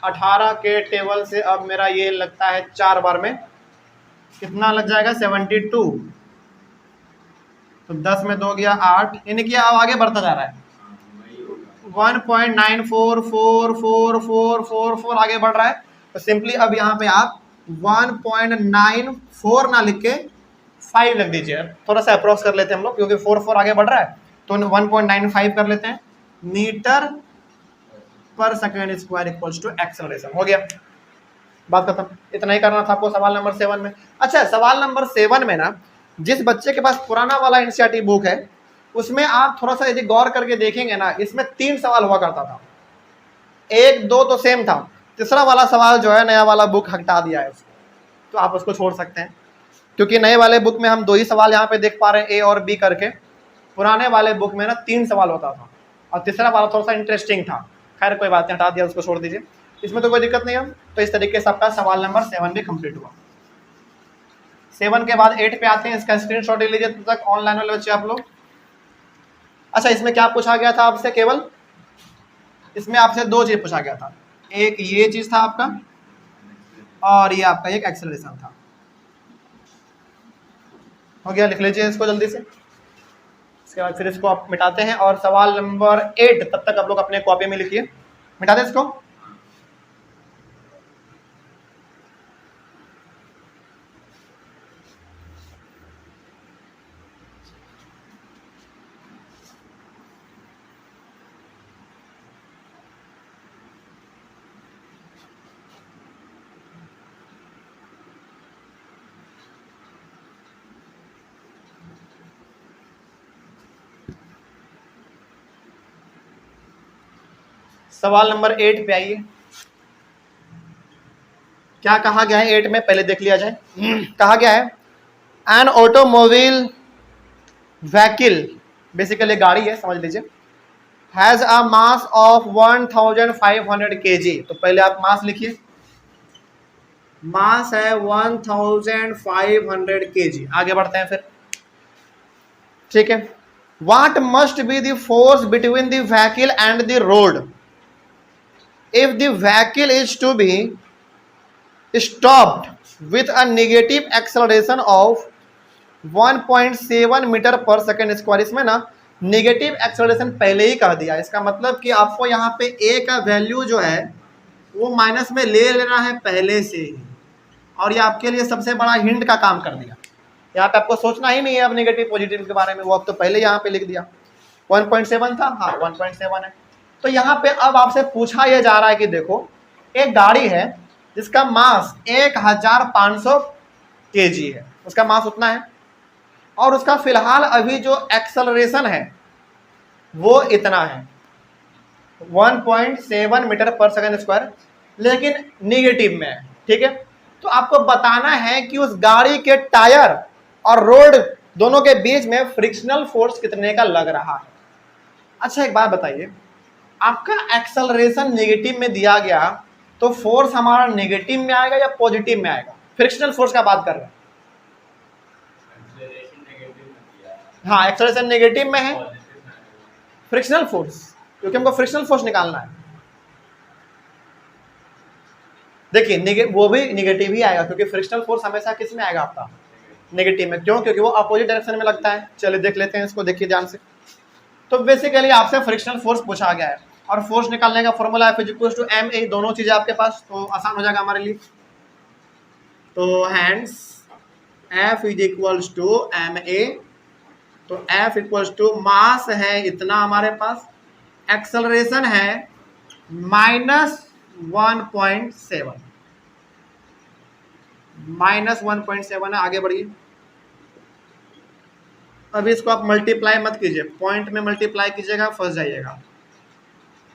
18 के टेबल से अब मेरा ये लगता है 4 बार में कितना लग जाएगा, 72। तो 10 में 2 गया 8, यानी कि अब आगे बढ़ता जा रहा है, 1.94444444 आगे बढ़ रहा है। तो सिंपली अब यहाँ पे आप 1.94 ना लिख के 5 लिख दीजिए, थोड़ा सा अप्रोक्स कर लेते हैं हम लोग, क्योंकि 4 आगे बढ़ रहा है, तो 1.95 कर लेते हैं, मीटर पर second square equals to acceleration. हो गया, बात खत्म। इतना ही करना था आपको सवाल नंबर 7 में। अच्छा, सवाल नंबर 7 में ना, जिस बच्चे के पास पुराना वाला एनसीईआरटी बुक है, उसमें आप थोड़ा सा यदि गौर करके देखेंगे ना, इसमें 3 सवाल हुआ करता था, 1 2 तो सेम था, तीसरा वाला सवाल जो है नया वाला बुक हटा दिया है उसको, तो आप उसको छोड़ सकते हैं, क्योंकि नए वाले बुक में हम 2 ही सवाल यहाँ पे देख पा रहे हैं, ए और बी करके। पुराने वाले बुक में ना 3 सवाल होता था, और तीसरा वाला थोड़ा सा इंटरेस्टिंग था। खैर कोई बात नहीं, हटा दिया, उसको छोड़ दीजिए, इसमें तो कोई दिक्कत नहीं है। तो इस तरीके से आपका सवाल नंबर 7 भी कंप्लीट हुआ। 7 के बाद 8 पे आते हैं, इसका स्क्रीनशॉट ले लीजिए तब तक ऑनलाइन वाले बच्चे आप लोग। अच्छा, इसमें क्या पूछा गया था आपसे? केवल इसमें आपसे 2 चीज पूछा गया था, एक ये चीज था आपका, और ये आपका एक एक्सेलरेशन था। हो गया, लिख लीजिए इसको जल्दी से। इसके बाद फिर इसको आप मिटाते हैं, और सवाल नंबर 8 तब तक आप लोग अपने कॉपी में लिखिए, मिटा दें इसको। सवाल नंबर 8 पे आइए। क्या कहा गया है 8 में, पहले देख लिया जाए। कहा गया है, एन ऑटोमोबाइल व्हीकल, बेसिकली गाड़ी है, समझ लीजिए, has a mass of 1500 kg। तो पहले आप मास लिखिए, मास है 1500 kg। आगे बढ़ते हैं फिर, ठीक है। What must be the force between the vehicle and the road if the vehicle is to be stopped with a negative acceleration of 1.7 metre पर सेकेंड स्क्वायर। इसमें ना नेगेटिव एक्सेलरेशन पहले ही कह दिया, इसका मतलब कि आपको यहाँ पे ए का वैल्यू जो है वो माइनस में ले लेना है पहले से ही, और ये आपके लिए सबसे बड़ा हिंट का काम कर दिया। यहाँ पे आपको सोचना ही नहीं है अब नेगेटिव पॉजिटिव के बारे में, वो अब तो पहले यहाँ पे लिख दिया। 1.7 था, हाँ 1.7 है। तो यहाँ पे अब आपसे पूछा यह जा रहा है कि देखो, एक गाड़ी है जिसका मास 1500 kg है, उसका मास उतना है, और उसका फिलहाल अभी जो एक्सेलरेशन है वो इतना है, 1.7 मीटर पर सेकंड स्क्वायर, लेकिन निगेटिव में है। ठीक है, तो आपको बताना है कि उस गाड़ी के टायर और रोड दोनों के बीच में फ्रिक्शनल फोर्स कितने का लग रहा है। अच्छा एक बात बताइए, आपका एक्सेलरेशन नेगेटिव में दिया गया तो फोर्स हमारा नेगेटिव में आएगा या पॉजिटिव में आएगा? फ्रिक्शनल फोर्स का बात कर रहे हैं। हाँ, एक्सेलरेशन नेगेटिव में है, फ्रिक्शनल फोर्स, क्योंकि हमको फ्रिक्शनल फोर्स निकालना है। देखिए वो भी नेगेटिव ही आएगा, क्योंकि फ्रिक्शनल फोर्स हमेशा किस में आएगा? आपका नेगेटिव में। क्यों? क्योंकि वो अपोजिट डायरेक्शन में लगता है। चलिए देख लेते हैं इसको, देखिए ध्यान से। तो बेसिकली आपसे फ्रिक्शनल फोर्स पूछा गया है और फोर्स निकालने का फॉर्मूला F = ma, दोनों चीजें आपके पास, तो आसान हो जाएगा हमारे लिए। तो हैंड्स F = ma, तो F = मास है इतना हमारे पास, एक्सेलरेशन है -1.7 है। आगे बढ़िए। अभी इसको आप मल्टीप्लाई मत कीजिए, पॉइंट में मल्टीप्लाई कीजिएगा फंस जाइएगा।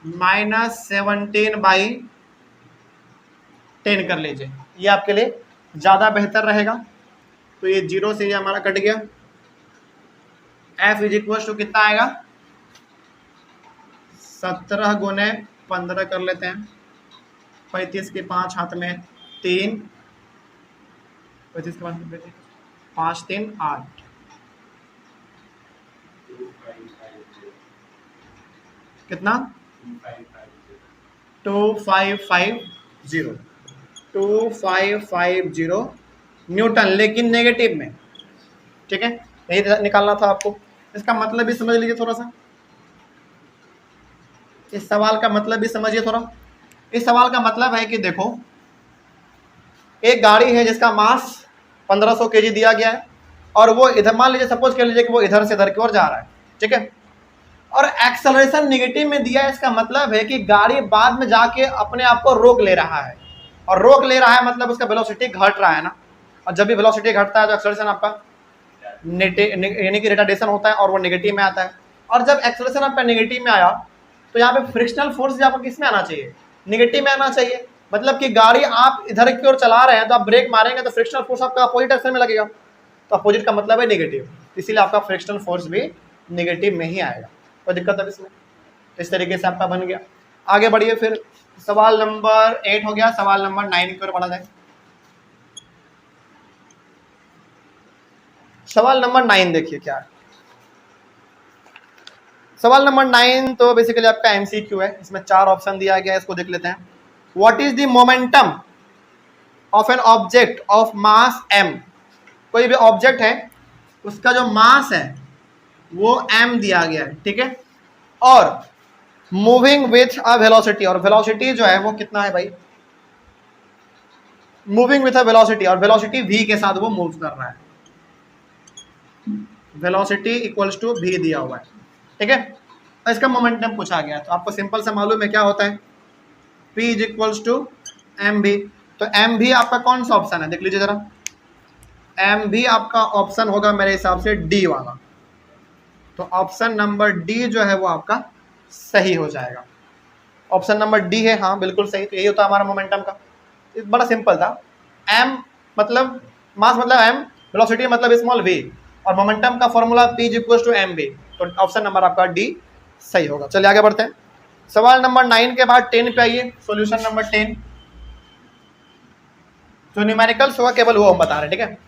-17/10 कर लीजिए, ये आपके लिए ज़्यादा बेहतर रहेगा। तो ये 0 से ये हमारा कट गया। F = कितना आएगा? 17 × 15 कर लेते हैं, 35 के 5 हाथ में 3, 35 के 5 3 8, कितना? 2550 न्यूटन, लेकिन नेगेटिव में। ठीक है, यही निकालना था आपको। इसका मतलब भी समझ लीजिए थोड़ा सा, इस सवाल का मतलब भी समझिए थोड़ा। इस सवाल का मतलब है कि देखो, एक गाड़ी है जिसका मास 1500 kg दिया गया है और वो इधर, मान लीजिए सपोज कर लीजिए कि वो इधर से इधर की ओर जा रहा है। ठीक है, और एक्सेलरेशन नेगेटिव में दिया है, इसका मतलब है कि गाड़ी बाद में जाके अपने आप को रोक ले रहा है, और रोक ले रहा है मतलब उसका वेलोसिटी घट रहा है ना, और जब भी वेलोसिटी घटता है तो एक्सेलरेशन आपका यानी कि रिटार्डेशन होता है और वो नेगेटिव में आता है। और जब एक्सेलरेशन आपका नेगेटिव में आया तो यहाँ पे फ्रिक्शनल फोर्स भी आपको किस में आना चाहिए? नेगेटिव में आना चाहिए। मतलब कि गाड़ी आप इधर की ओर चला रहे हैं तो आप ब्रेक मारेंगे तो फ्रिक्शनल फोर्स आपका अपोजिट डायरेक्शन में लगेगा, तो अपोजिट का मतलब है नेगेटिव, इसीलिए आपका फ्रिक्शनल फोर्स भी नेगेटिव में ही आएगा। कोई दिक्कत है इसमें? इस तरीके से आपका बन गया। आगे बढ़िए, फिर सवाल नंबर 8 हो गया, सवाल नंबर 9 की ओर बढ़ा जाए। सवाल नंबर 9 देखिए क्या है। सवाल नंबर 9 तो बेसिकली आपका MCQ है, इसमें 4 ऑप्शन दिया गया है, इसको देख लेते हैं। What is the momentum of an object of mass m? कोई भी ऑब्जेक्ट है उसका जो मास है वो m दिया गया है। ठीक है, और मूविंग विथ अ वेलोसिटी, और वेलोसिटी जो है वो कितना है भाई? मूविंग विथ अ वेलोसिटी, और वेलोसिटी v के साथ वो मूव कर रहा है। वेलोसिटी = v दिया हुआ है। ठीक है, इसका मोमेंटम पूछा गया है, तो आपको सिंपल से मालूम है क्या होता है? P = mv। तो mv आपका कौन सा ऑप्शन है? देख लीजिए जरा, mv आपका ऑप्शन होगा मेरे हिसाब से D वाला, तो ऑप्शन नंबर D जो है वो आपका सही हो जाएगा। ऑप्शन नंबर D है, हाँ बिल्कुल सही। तो यही होता है हमारा मोमेंटम का। बड़ा सिंपल था। m मतलब मास मतलब m, वेलोसिटी मतलब स्मॉल v, और मोमेंटम का फॉर्मूला P = mv, तो ऑप्शन नंबर आपका D सही होगा। चलिए आगे बढ़ते हैं। सवाल नंबर 9 के बाद 10 पे आइए, सॉल्यूशन नंबर 10। जो न्यूमेरिकल्स होगा केवल वो हम बता रहे हैं। ठीक है,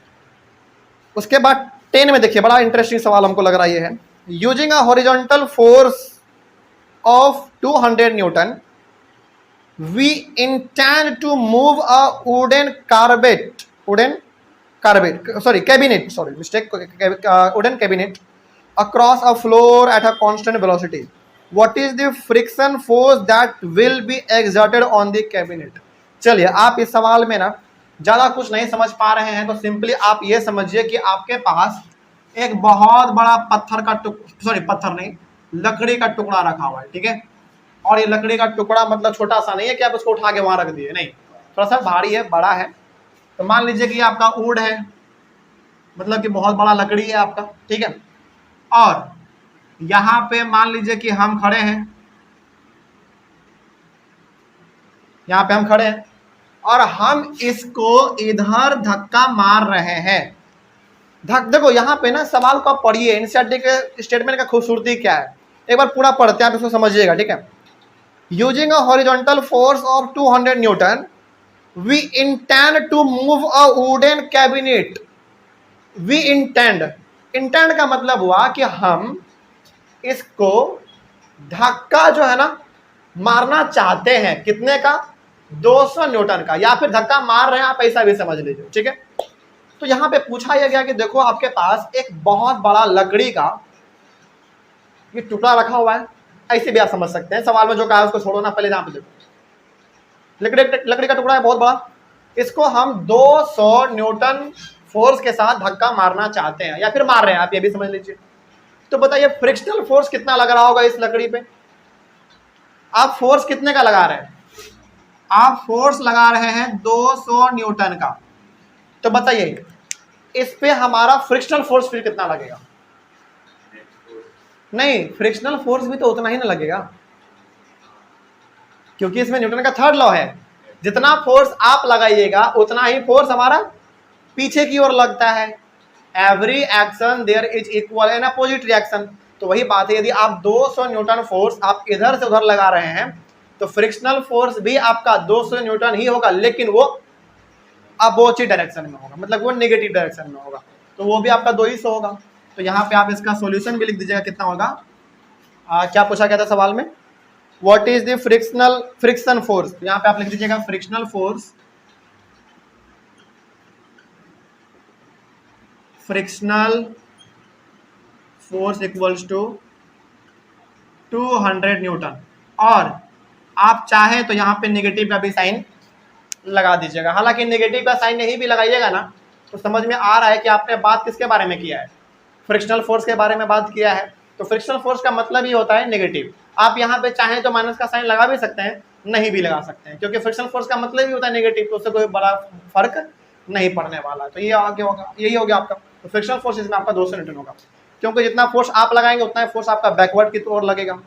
उसके बाद 10 में देखिए, बड़ा इंटरेस्टिंग सवाल हमको लग रहा है ये है। Using a horizontal force of 200 Newton we intend to move a wooden cabinet across a floor at a constant velocity. What is the friction force that will be exerted on the cabinet? चलिए, आप इस सवाल में ना ज़्यादा कुछ नहीं समझ पा रहे हैं तो सिंपली आप ये समझिए कि आपके पास एक बहुत बड़ा लकड़ी का टुकड़ा रखा हुआ है। ठीक है, और ये लकड़ी का टुकड़ा मतलब छोटा सा नहीं है कि आप उसको उठा के वहां रख दिए, नहीं, थोड़ा सा भारी है, बड़ा है। तो मान लीजिए कि आपका वुड है, मतलब कि बहुत बड़ा लकड़ी है आपका। ठीक है, और यहाँ पे मान लीजिए कि हम खड़े हैं यहाँ पे हम खड़े हैं और हम इसको इधर धक्का मार रहे हैं। देखो यहाँ पे ना सवाल को आप पढ़िए, एनसीईआरटी के स्टेटमेंट का खूबसूरती क्या है, एक बार पूरा पढ़ते हैं, आप इसको समझिएगा, ठीक है। Using a horizontal force of 200 newton we intend to move a wooden cabinet. We intend का मतलब हुआ कि हम इसको धक्का जो है ना मारना चाहते हैं, कितने का, 200 न्यूटन का, या फिर धक्का मार रहे हैं, आप ऐसा भी समझ लीजिए, ठीक है। तो यहां पे पूछा यह गया कि देखो आपके पास एक बहुत बड़ा लकड़ी का ये टुकड़ा रखा हुआ है, ऐसे भी आप समझ सकते हैं, सवाल में जो कहा है उसको छोड़ो ना, पहले यहां पे देखो लकड़ी का टुकड़ा है बहुत बड़ा, इसको हम 200 न्यूटन फोर्स के साथ धक्का मारना चाहते हैं या फिर मार रहे हैं, आप ये भी समझ लीजिए। तो बताइए फ्रिक्शनल फोर्स कितना लग रहा होगा इस लकड़ी पे, आप फोर्स कितने का लगा रहे हैं, आप फोर्स लगा रहे हैं 200 न्यूटन का। तो बताइए इस पे हमारा फ्रिक्शनल फोर्स फिर कितना लगेगा, नहीं फ्रिक्शनल फोर्स भी तो उतना ही ना लगेगा, क्योंकि इसमें न्यूटन का थर्ड लॉ है, जितना फोर्स आप लगाइएगा उतना ही फोर्स हमारा पीछे की ओर लगता है। Every action there is equal and opposite reaction. तो वही बात है, यदि आप 200 न्यूटन फोर्स आप इधर से उधर लगा रहे हैं तो फ्रिक्शनल फोर्स भी आपका 200 न्यूटन ही होगा, लेकिन वो अपोजिट डायरेक्शन में होगा, मतलब वो नेगेटिव डायरेक्शन में होगा, तो वो भी आपका 200 होगा। तो यहाँ पे आप इसका सॉल्यूशन भी लिख दीजिएगा कितना होगा। क्या पूछा गया था सवाल में, what is the friction force, यहाँ पे आप लिख दीजिएगा frictional force, frictional force equals to 200 newton, और आप चाहे तो यहाँ पे नेगेटिव का भी साइन लगा दीजिएगा। हालांकि नेगेटिव का साइन नहीं भी लगाइएगा ना तो समझ में आ रहा है कि आपने बात किसके बारे में किया है, फ्रिक्शनल फोर्स के बारे में बात किया है। तो फ्रिक्शनल फोर्स का मतलब ही होता है नेगेटिव। आप यहाँ पे चाहें तो माइनस का साइन लगा भी सकते हैं, नहीं भी लगा सकते हैं, क्योंकि फ्रिक्शनल फोर्स का मतलब ही होता है नेगेटिव, तो उससे कोई बड़ा फर्क नहीं पड़ने वाला। तो ये आगे होगा, यही हो गया आपका। तो फ्रिक्शनल फोर्स इसमें आपका 200 न्यूटन होगा, क्योंकि जितना फोर्स आप लगाएंगे उतना फोर्स आपका बैकवर्ड की ओर लगेगा,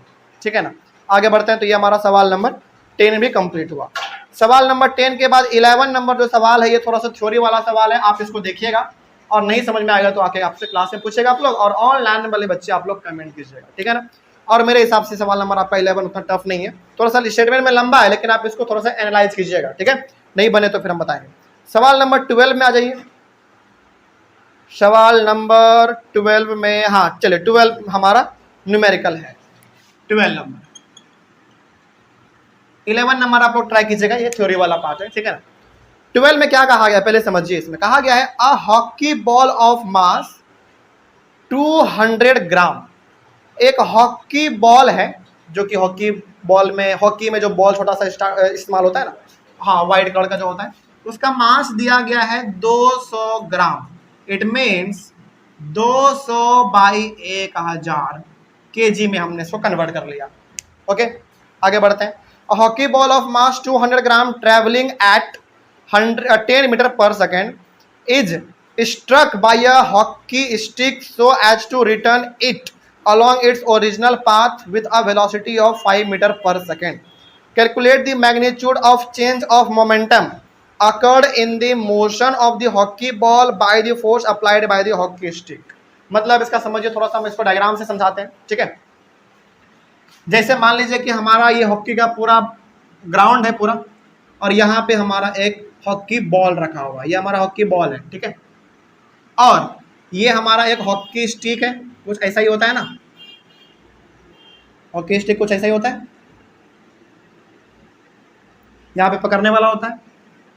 ठीक है ना। आगे बढ़ते हैं। तो ये हमारा सवाल नंबर 10 भी कंप्लीट हुआ। सवाल नंबर 10 के बाद 11 नंबर जो सवाल है ये थोड़ा सा थ्योरी वाला सवाल है, आप इसको देखिएगा और नहीं समझ में आएगा तो आके आपसे क्लास में पूछेगा आप लोग, और ऑनलाइन वाले बच्चे आप लोग कमेंट कीजिएगा, ठीक है ना। और मेरे हिसाब से सवाल नंबर आपका 11 उतना टफ नहीं है, थोड़ा सा स्टेटमेंट में लंबा है, लेकिन आप इसको थोड़ा सा एनालाइज कीजिएगा, ठीक है। नहीं बने तो फिर हम बताएंगे। सवाल नंबर 12 में आ जाइए। सवाल नंबर 12 में, हाँ चलिए 12 हमारा न्यूमेरिकल है। 12 नंबर, 11 नंबर आप लोग ट्राई कीजिएगा, ये थ्योरी वाला पार्ट है, ठीक है ना। 12 में क्या कहा गया पहले समझिए। इसमें कहा गया है a hockey ball of mass 200 ग्राम। एक हॉकी बॉल है जो कि हॉकी बॉल में, हॉकी में जो बॉल छोटा सा इस्तेमाल होता है ना, हाँ व्हाइट कलर का जो होता है, उसका मास दिया गया है 200 ग्राम। इट मीन्स 200 बाई 1000 kg में हमने इसको कन्वर्ट कर लिया। ओके आगे बढ़ते हैं। A hockey ball of mass 200 gram traveling at 10 meter per second is struck by a hockey stick so as to return it along its original path with a velocity of 5 meter per second. Calculate the magnitude of change of momentum occurred in the motion of the hockey ball by the force applied by the hockey stick. मतलब इसका समझिए थोड़ा सा, हम इसको diagram से समझाते हैं, ठीक है। जैसे मान लीजिए कि हमारा ये हॉकी का पूरा ग्राउंड है पूरा, और यहाँ पे हमारा एक हॉकी बॉल रखा हुआ है, ये हमारा हॉकी बॉल है, ठीक है। और ये हमारा एक हॉकी स्टिक है, कुछ ऐसा ही होता है ना, हॉकी स्टिक कुछ ऐसा ही होता है, यहाँ पे पकड़ने वाला होता है,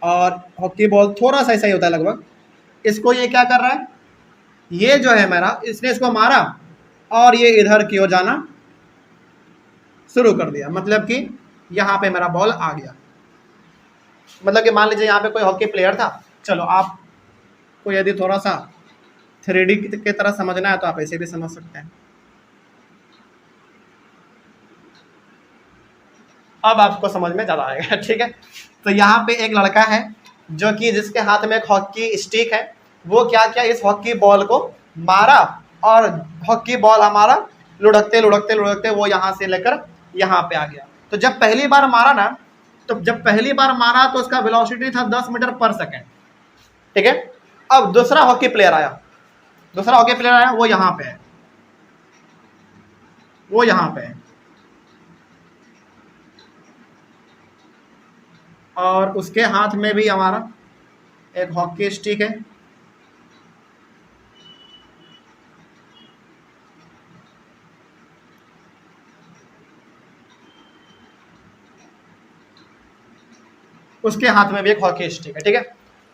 और हॉकी बॉल थोड़ा सा ऐसा ही होता है लगभग। इसको ये क्या कर रहा है, ये जो है मेरा, इसने इसको मारा और ये इधर की ओर जाना शुरू कर दिया, मतलब कि यहाँ पे मेरा बॉल आ गया। मतलब कि मान लीजिए यहाँ पे कोई हॉकी प्लेयर था, चलो आपको यदि थोड़ा सा 3D की तरह समझना है तो आप ऐसे भी समझ सकते हैं। अब आपको समझ में ज़्यादा आएगा, ठीक है। तो यहाँ पे एक लड़का है जो कि जिसके हाथ में एक हॉकी स्टिक है, वो क्या किया, इस हॉकी बॉल को मारा और हॉकी बॉल हमारा लुढ़कते लुढ़कते लुढ़कते वो यहाँ से लेकर यहाँ पे आ गया। तो जब पहली बार मारा ना तो जब पहली बार मारा तो उसका वेलोसिटी था 10 मीटर पर सेकेंड, ठीक है। अब दूसरा हॉकी प्लेयर आया, वो यहां पे है, वो यहां पे है, और उसके हाथ में भी हमारा एक हॉकी स्टिक है। उसके हाथ में भी एक हॉकी स्टिक है, ठीक है।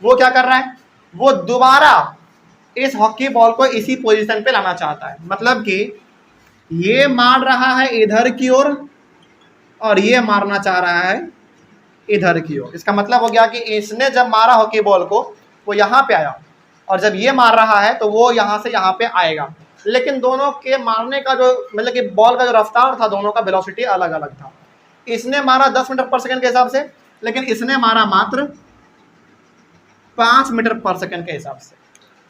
वो क्या कर रहा है, वो दोबारा इस हॉकी बॉल को इसी पोजीशन पे लाना चाहता है। मतलब कि ये मार रहा है इधर की ओर और ये मारना चाह रहा है इधर की ओर। इसका मतलब हो गया कि इसने जब मारा हॉकी बॉल को वो यहाँ पे आया, और जब ये मार रहा है तो वो यहाँ से यहाँ पे आएगा। लेकिन दोनों के मारने का जो मतलब कि बॉल का जो रफ्तार था, दोनों का वेलोसिटी अलग अलग था। इसने मारा 10 मीटर पर सेकंड के हिसाब से, लेकिन इसने मारा मात्र 5 मीटर पर सेकंड के हिसाब से।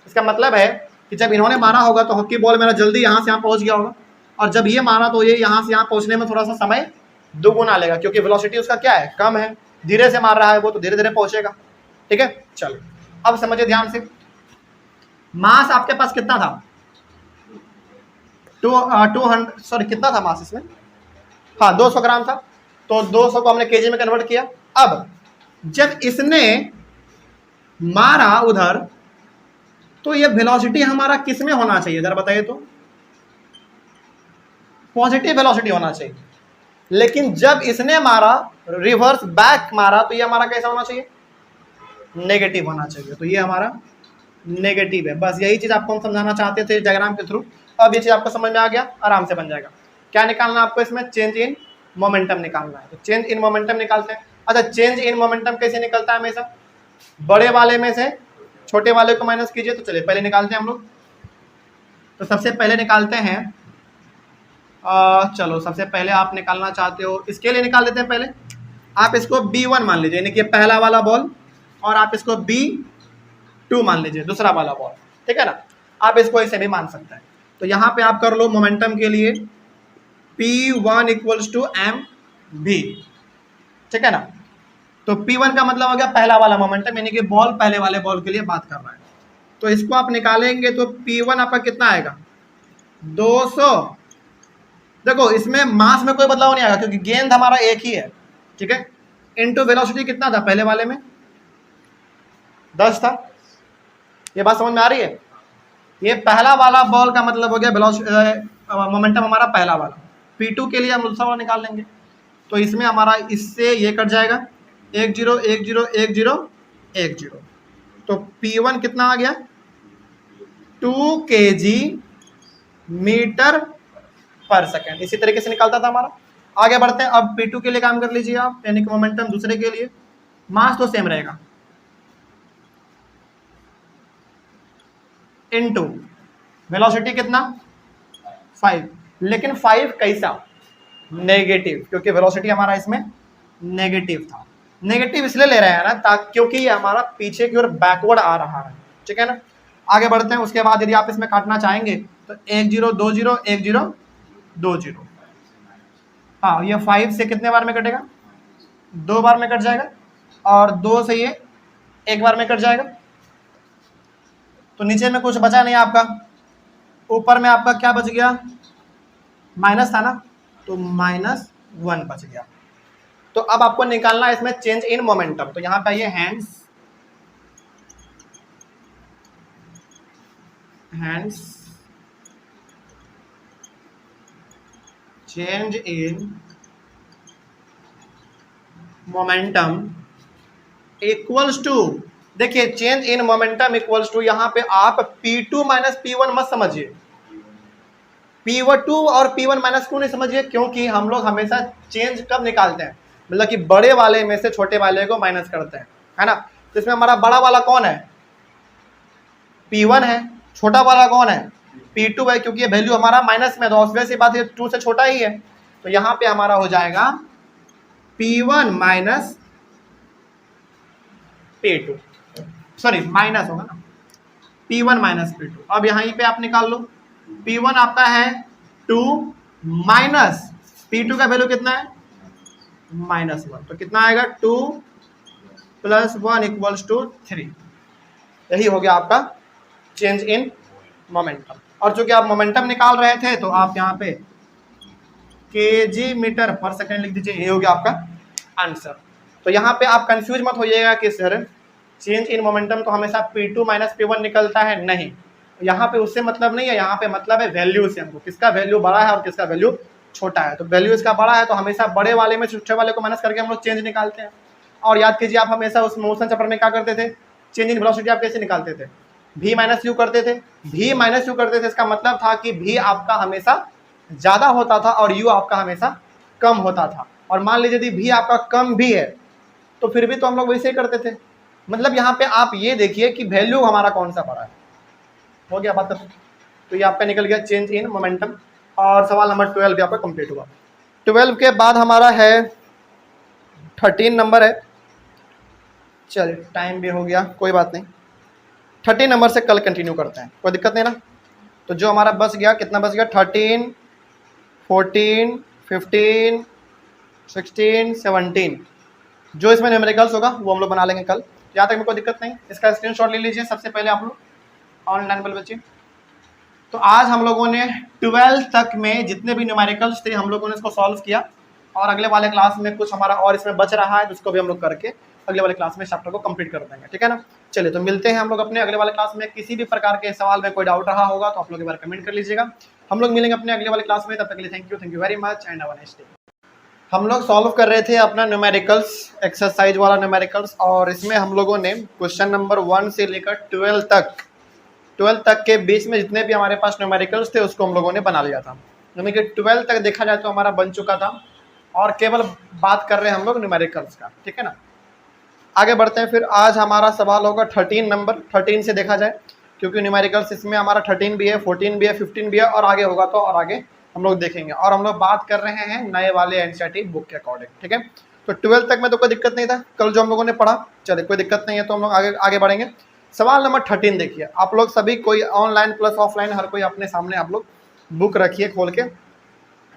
इसका मतलब है कि जब इन्होंने मारा होगा तो हॉकी बॉल मेरा जल्दी यहाँ से यहाँ पहुँच गया होगा, और जब ये मारा तो ये यहाँ से यहाँ पहुँचने में थोड़ा सा समय दोगुना लेगा, क्योंकि वेलोसिटी उसका क्या है, कम है। धीरे से मार रहा है वो, तो धीरे धीरे पहुँचेगा, ठीक है। चलो अब समझिए ध्यान से, मास आपके पास कितना था, 200 सॉरी कितना था मास इसमें, हाँ 200 ग्राम था। तो 200 को हमने केजी में कन्वर्ट किया। अब जब इसने मारा उधर तो ये वेलोसिटी हमारा किस में होना चाहिए, जरा बताइए तो, पॉजिटिव वेलोसिटी होना चाहिए। लेकिन जब इसने मारा रिवर्स बैक मारा तो ये हमारा कैसा होना चाहिए, नेगेटिव होना चाहिए। तो ये हमारा नेगेटिव है। बस यही चीज आपको हम समझाना चाहते थे डायग्राम के थ्रू। अब ये चीज आपको समझ में आ गया, आराम से बन जाएगा। क्या निकालना आपको इसमें, चेंज इन मोमेंटम निकालना है। तो चेंज इन मोमेंटम निकालते हैं। अच्छा, चेंज इन मोमेंटम कैसे निकलता है, हमेशा बड़े वाले में से छोटे वाले को माइनस कीजिए। तो चलिए पहले निकालते हैं हम लोग। तो सबसे पहले निकालते हैं, चलो सबसे पहले आप निकालना चाहते हो, इसके लिए निकाल देते हैं। पहले आप इसको B1 मान लीजिए, यानी कि पहला वाला बॉल, और आप इसको B2 मान लीजिए, दूसरा वाला बॉल, ठीक है ना। आप इसको ऐसे भी मान सकते हैं। तो यहाँ पे आप कर लो मोमेंटम के लिए P1 इक्वल्स टू mv, ठीक है ना। तो P1 का मतलब हो गया पहला वाला मोमेंटम, यानी कि बॉल पहले वाले बॉल के लिए बात कर रहा है। तो इसको आप निकालेंगे तो P1 आपका कितना आएगा, 200। देखो इसमें मास में कोई बदलाव नहीं आएगा क्योंकि गेंद हमारा एक ही है, ठीक है। इनटू वेलोसिटी कितना था पहले वाले में, 10 था। ये बात समझ में आ रही है। ये पहला वाला बॉल का मतलब हो गया मोमेंटम हमारा पहला वाला। P2 के लिए हम दूसरा वाला निकाल लेंगे। तो इसमें हमारा इससे ये कट जाएगा, 1 0 1 0 1 0 1 0। तो P1 कितना आ गया, 2 kg मीटर पर सेकेंड। इसी तरीके से निकालता था हमारा। आगे बढ़ते हैं। अब P2 के लिए काम कर लीजिए आप, यानी कि मोमेंटम दूसरे के लिए। मास तो सेम रहेगा, इनटू वेलोसिटी कितना 5, लेकिन 5 कैसा, नेगेटिव, क्योंकि वेलोसिटी हमारा इसमें नेगेटिव था। नेगेटिव इसलिए ले रहे हैं ना ताकि क्योंकि ये हमारा पीछे की ओर बैकवर्ड आ रहा है, ठीक है ना। आगे बढ़ते हैं। उसके बाद यदि आप इसमें काटना चाहेंगे तो 1 0 2 0 1 0 2 0। हाँ, ये 5 से कितने बार में कटेगा, 2 बार में कट जाएगा, और 2 से ये 1 बार में कट जाएगा। तो नीचे में कुछ बचा नहीं आपका, ऊपर में आपका क्या बच गया, माइनस था ना, तो -1 बच गया। तो अब आपको निकालना है इसमें चेंज इन मोमेंटम। तो यहाँ पे आइए, hence change in momentum equals to, देखिए change in momentum equals to, यहाँ पे आप P2 माइनस P1 मत समझिए, P2 और P1 माइनस क्यों नहीं समझिए, क्योंकि हम लोग हमेशा चेंज कब निकालते हैं, मतलब कि बड़े वाले में से छोटे वाले को माइनस करते हैं, है ना। तो इसमें हमारा बड़ा वाला कौन है, P1 है, छोटा वाला कौन है, P2 है, क्योंकि ये वैल्यू हमारा माइनस में, तो ऑब्वियस सी बात है 2 से छोटा ही है। तो यहाँ पे हमारा हो जाएगा P1 minus P2, sorry minus होगा ना, P1 माइनस P2। अब यहीं पे आप निकाल लो, P1 आपका है 2 माइनस P2 का वैल्यू कितना है -1। तो कितना आएगा 2 + 1 = 3। यही हो गया आपका चेंज इन मोमेंटम। और चूंकि आप मोमेंटम निकाल रहे थे तो आप यहाँ पे kg/s लिख दीजिए, ये हो गया आपका आंसर। तो यहाँ पे आप कंफ्यूज मत होइएगा कि सर चेंज इन मोमेंटम तो हमेशा P2 - P1 निकलता है, नहीं, यहाँ पे उससे मतलब नहीं है, यहाँ पे मतलब है वैल्यू से, हमको किसका वैल्यू बड़ा है और किसका वैल्यू छोटा है। तो वैल्यू इसका बड़ा है तो हमेशा बड़े वाले में छोटे वाले को माइनस करके हम लोग चेंज निकालते हैं। और याद कीजिए आप हमेशा उस मोशन चैप्टर में क्या करते थे, चेंज इन वेलोसिटी आप कैसे निकालते थे, v - u करते थे। v - u करते थे, इसका मतलब था कि v आपका हमेशा ज्यादा होता था और u आपका हमेशा कम होता था। और मान लीजिए यदि v आपका कम भी है तो फिर भी तो हम लोग वैसे ही करते थे। मतलब यहाँ पे आप ये देखिए कि वैल्यू हमारा कौन सा बड़ा है। हो गया बात खत्म। तो ये आपका निकल गया चेंज इन मोमेंटम। और सवाल नंबर 12 भी आपका कंप्लीट हुआ। 12 के बाद हमारा है 13 नंबर है। चलिए टाइम भी हो गया, कोई बात नहीं, 13 नंबर से कल कंटिन्यू करते हैं, कोई दिक्कत नहीं ना। तो जो हमारा बच गया, कितना बच गया, 13, 14, 15, 16, 17, जो इसमें न्यूमेरिकल्स होगा वो हम लोग बना लेंगे कल। यहाँ तक में कोई दिक्कत नहीं। इसका स्क्रीनशॉट ले लीजिए सबसे पहले आप लोग ऑनलाइन वाले बच्चे। तो आज हम लोगों ने 12 तक में जितने भी न्यूमेरिकल्स थे हम लोगों ने इसको सॉल्व किया। और अगले वाले क्लास में कुछ हमारा और इसमें बच रहा है, जिसको भी हम लोग करके अगले वाले क्लास में चैप्टर को कंप्लीट कर देंगे, ठीक है ना। चलिए तो मिलते हैं हम लोग अपने अगले वाले क्लास में। किसी भी प्रकार के सवाल में कोई डाउट रहा होगा तो आप लोग एक बार कमेंट कर लीजिएगा। हम लोग मिलेंगे अपने अगले वाले क्लास में। तब तक के लिए thank you very much and have a nice day. हम लोग सॉल्व कर रहे थे अपना न्यूमेरिकल्स, एक्सरसाइज वाला न्यूमेरिकल्स, और इसमें हम लोगों ने क्वेश्चन नंबर 1 से लेकर 12 तक के बीच में जितने भी हमारे पास न्यूमेरिकल्स थे उसको हम लोगों ने बना लिया था। यानी कि 12 तक देखा जाए तो हमारा बन चुका था, और केवल बात कर रहे हैं हम लोग न्यूमेरिकल्स का, ठीक है ना। आगे बढ़ते हैं। फिर आज हमारा सवाल होगा 13 नंबर। 13 से देखा जाए, क्योंकि न्यूमेरिकल्स इसमें हमारा 13 भी है, 14 भी है, 15 भी है, और आगे होगा तो और आगे हम लोग देखेंगे। और हम लोग बात कर रहे हैं नए वाले एनसीईआरटी बुक के अकॉर्डिंग, ठीक है। तो 12 तक में तो कोई दिक्कत नहीं था कल जो हम लोगों ने पढ़ा। चलिए कोई दिक्कत नहीं है, तो हम लोग आगे बढ़ेंगे। सवाल नंबर 13 देखिए। आप लोग सभी कोई ऑनलाइन प्लस ऑफलाइन हर कोई अपने सामने आप लोग बुक रखिए खोल के,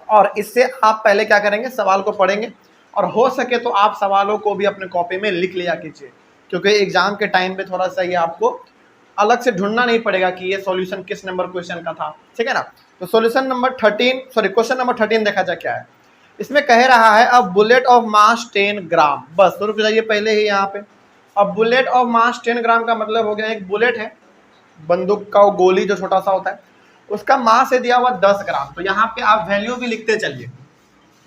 और इससे आप पहले क्या करेंगे, सवाल को पढ़ेंगे, और हो सके तो आप सवालों को भी अपने कॉपी में लिख लिया कीजिए, क्योंकि एग्जाम के टाइम पे थोड़ा सा ये आपको अलग से ढूंढना नहीं पड़ेगा कि ये सॉल्यूशन किस नंबर क्वेश्चन का था, ठीक है ना। तो क्वेश्चन नंबर 13 देखा जाए क्या है। इसमें कह रहा है अ बुलेट ऑफ मास 10 ग्राम। बस तो रुक जाइए पहले ही यहाँ पे। अब बुलेट ऑफ मास 10 ग्राम का मतलब हो गया एक बुलेट है, बंदूक का वो गोली जो छोटा सा होता है, उसका मास है दिया हुआ 10 ग्राम। तो यहाँ पे आप वैल्यू भी लिखते चलिए।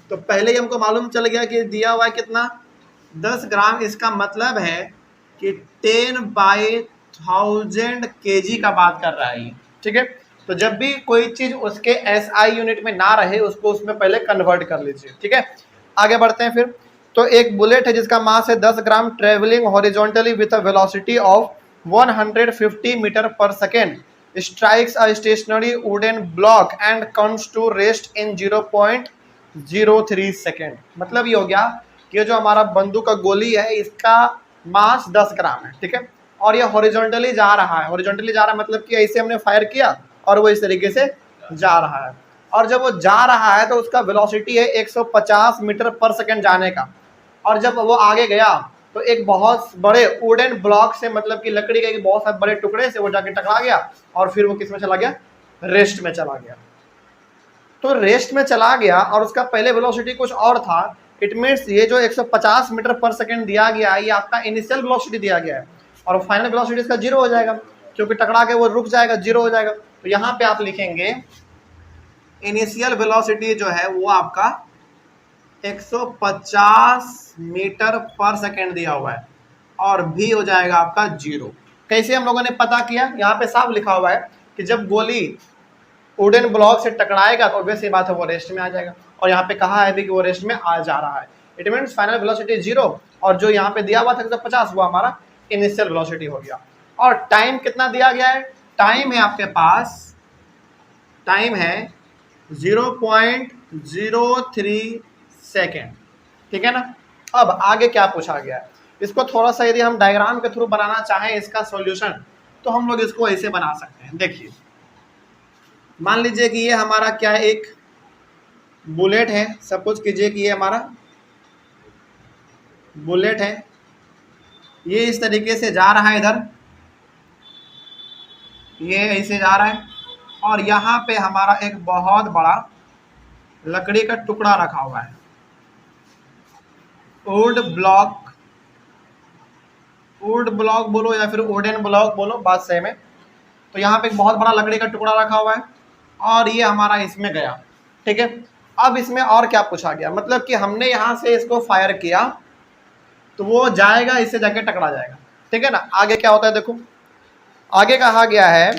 तो पहले ही हमको मालूम चल गया कि दिया हुआ है कितना, 10 ग्राम। इसका मतलब है कि 10/1000 kg का बात कर रहा है, ठीक है। तो जब भी कोई चीज उसके SI यूनिट में ना रहे उसको उसमें पहले कन्वर्ट कर लीजिए, ठीक है। आगे बढ़ते हैं फिर। तो एक बुलेट है जिसका मास है 10 gram, travelling horizontally with a velocity of 150 metre पर second, strikes a stationary wooden block and comes to rest in 0.03 second. मतलब ये हो गया कि ये जो हमारा बंदूक का गोली है इसका मास 10 ग्राम है, ठीक है। और ये हॉरिजॉन्टली जा रहा है। हॉरिजॉन्टली जा रहा है मतलब कि ऐसे हमने फायर किया और वो इस तरीके से जा रहा है। और जब वो जा रहा है तो उसका वेलोसिटी है 150 मीटर पर सेकेंड जाने का। और जब वो आगे गया तो एक बहुत बड़े वुडन ब्लॉक से, मतलब कि लकड़ी के एक बहुत सारे बड़े टुकड़े से वो जाके टकरा गया, और फिर वो किस में चला गया, रेस्ट में चला गया। तो रेस्ट में चला गया और उसका पहले वेलोसिटी कुछ और था। इट मीन्स ये जो 150 मीटर पर सेकेंड दिया गया है ये आपका इनिशियल वेलोसिटी दिया गया है, और फाइनल वेलोसिटी इसका 0 हो जाएगा, क्योंकि टकरा के वो रुक जाएगा, 0 हो जाएगा। तो यहाँ पे आप लिखेंगे इनिशियल वेलोसिटी जो है वो आपका 150 मीटर पर सेकेंड दिया हुआ है, और v हो जाएगा आपका 0। कैसे हम लोगों ने पता किया, यहाँ पे साफ लिखा हुआ है कि जब गोली वुडन ब्लॉक से टकराएगा तो वैसे बात है वो रेस्ट में आ जाएगा, और यहाँ पे कहा है भी कि वो रेस्ट में आ जा रहा है। इट मीन्स फाइनल वेलोसिटी 0, और जो यहाँ पे दिया हुआ था 150 वो हमारा इनिशियल वेलोसिटी हो गया। और टाइम कितना दिया गया है, टाइम है आपके पास, टाइम है 0.03 सेकेंड, ठीक है ना। अब आगे क्या पूछा गया है, इसको थोड़ा सा यदि हम डायग्राम के थ्रू बनाना चाहें इसका सॉल्यूशन, तो हम लोग इसको ऐसे बना सकते हैं। देखिए मान लीजिए कि ये हमारा क्या है, एक बुलेट है। सपोज कीजिए कि ये हमारा बुलेट है, ये इस तरीके से जा रहा है इधर, ये ऐसे जा रहा है, और यहाँ पे हमारा एक बहुत बड़ा लकड़ी का टुकड़ा रखा हुआ है, वुड ब्लॉक बोलो या फिर वुडन ब्लॉक बोलो, बात सेम है। तो यहाँ पे एक बहुत बड़ा लकड़ी का टुकड़ा रखा हुआ है और ये हमारा इसमें गया, ठीक है। अब इसमें और क्या पूछा गया, मतलब कि हमने यहाँ से इसको फायर किया तो वो जाएगा, इससे जाके टकरा जाएगा, ठीक है ना। आगे क्या होता है देखो, आगे कहा गया है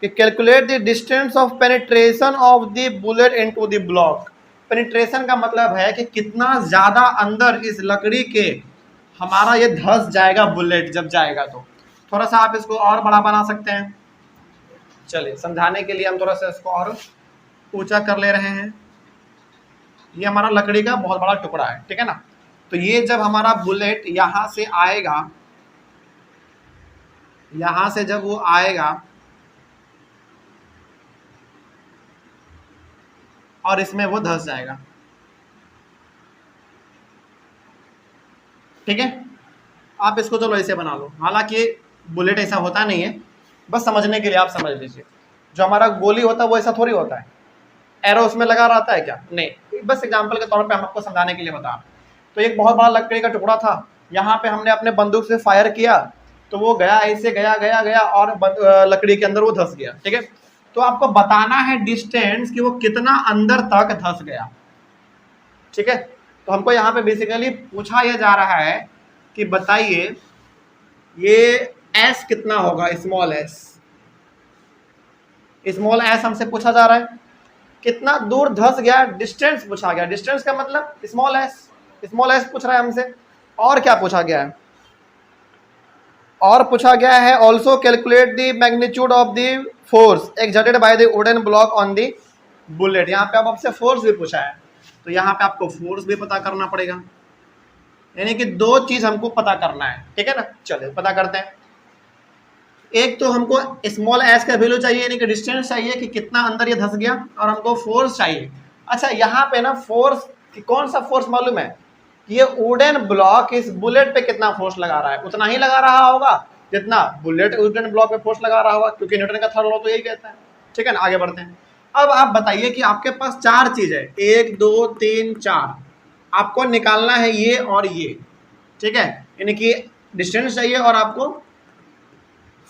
कि calculate the distance of penetration of the bullet into the block. Penetration का मतलब है कि कितना ज़्यादा अंदर इस लकड़ी के हमारा ये धंस जाएगा बुलेट जब जाएगा। तो थोड़ा सा आप इसको और बड़ा बना सकते हैं, चलिए समझाने के लिए हम थोड़ा सा इसको और ऊंचा कर ले रहे हैं। ये हमारा लकड़ी का बहुत बड़ा टुकड़ा है, ठीक है ना। तो ये जब हमारा बुलेट यहाँ से आएगा, यहाँ से जब वो आएगा और इसमें वो धंस जाएगा, ठीक है। आप इसको चलो ऐसे बना लो, हालांकि बुलेट ऐसा होता नहीं है, बस समझने के लिए आप समझ लीजिए। जो हमारा गोली होता है वो ऐसा थोड़ी होता है, एरो उसमें लगा रहता है क्या, नहीं, बस एग्जांपल के तौर पे हम आपको समझाने के लिए बता। तो एक बहुत बड़ा लकड़ी का टुकड़ा था, यहाँ पे हमने अपने बंदूक से फायर किया तो वो गया, ऐसे गया गया गया और लकड़ी के अंदर वो धंस गया, ठीक है। तो आपको बताना है डिस्टेंस कि वो कितना अंदर तक धंस गया, ठीक है। तो हमको यहाँ पे बेसिकली पूछा यह जा रहा है कि बताइए ये एस कितना होगा, स्मॉल एस हमसे पूछा जा रहा है, कितना दूर धंस गया, डिस्टेंस पूछा गया। डिस्टेंस का मतलब स्मॉल एस पूछ रहा है हमसे। और क्या पूछा गया है, और पूछा गया है also calculate the magnitude of the force exerted by the wooden block on the bullet. यहाँ पे अब आपसे फोर्स भी पूछा है, तो यहाँ पे आपको फोर्स भी पता करना पड़ेगा, यानी कि दो चीज हमको पता करना है, ठीक है ना। चलिए पता करते हैं। एक तो हमको स्मॉल एस का वैल्यू चाहिए, यानी कि डिस्टेंस चाहिए कि कितना अंदर ये धंस गया, और हमको फोर्स चाहिए। अच्छा यहाँ पे ना फोर्स, कौन सा फोर्स मालूम है, ये वुडन ब्लॉक इस बुलेट पे कितना फोर्स लगा रहा है, उतना ही लगा रहा होगा जितना बुलेट वुडन ब्लॉक पे फोर्स लगा रहा होगा, क्योंकि न्यूटन का थर्ड लॉ तो यही कहता है, ठीक है ना। आगे बढ़ते हैं। अब आप बताइए कि आपके पास चार चीज है, 1 2 3 4, आपको निकालना है ये और ये, ठीक है, यानी कि डिस्टेंस चाहिए और आपको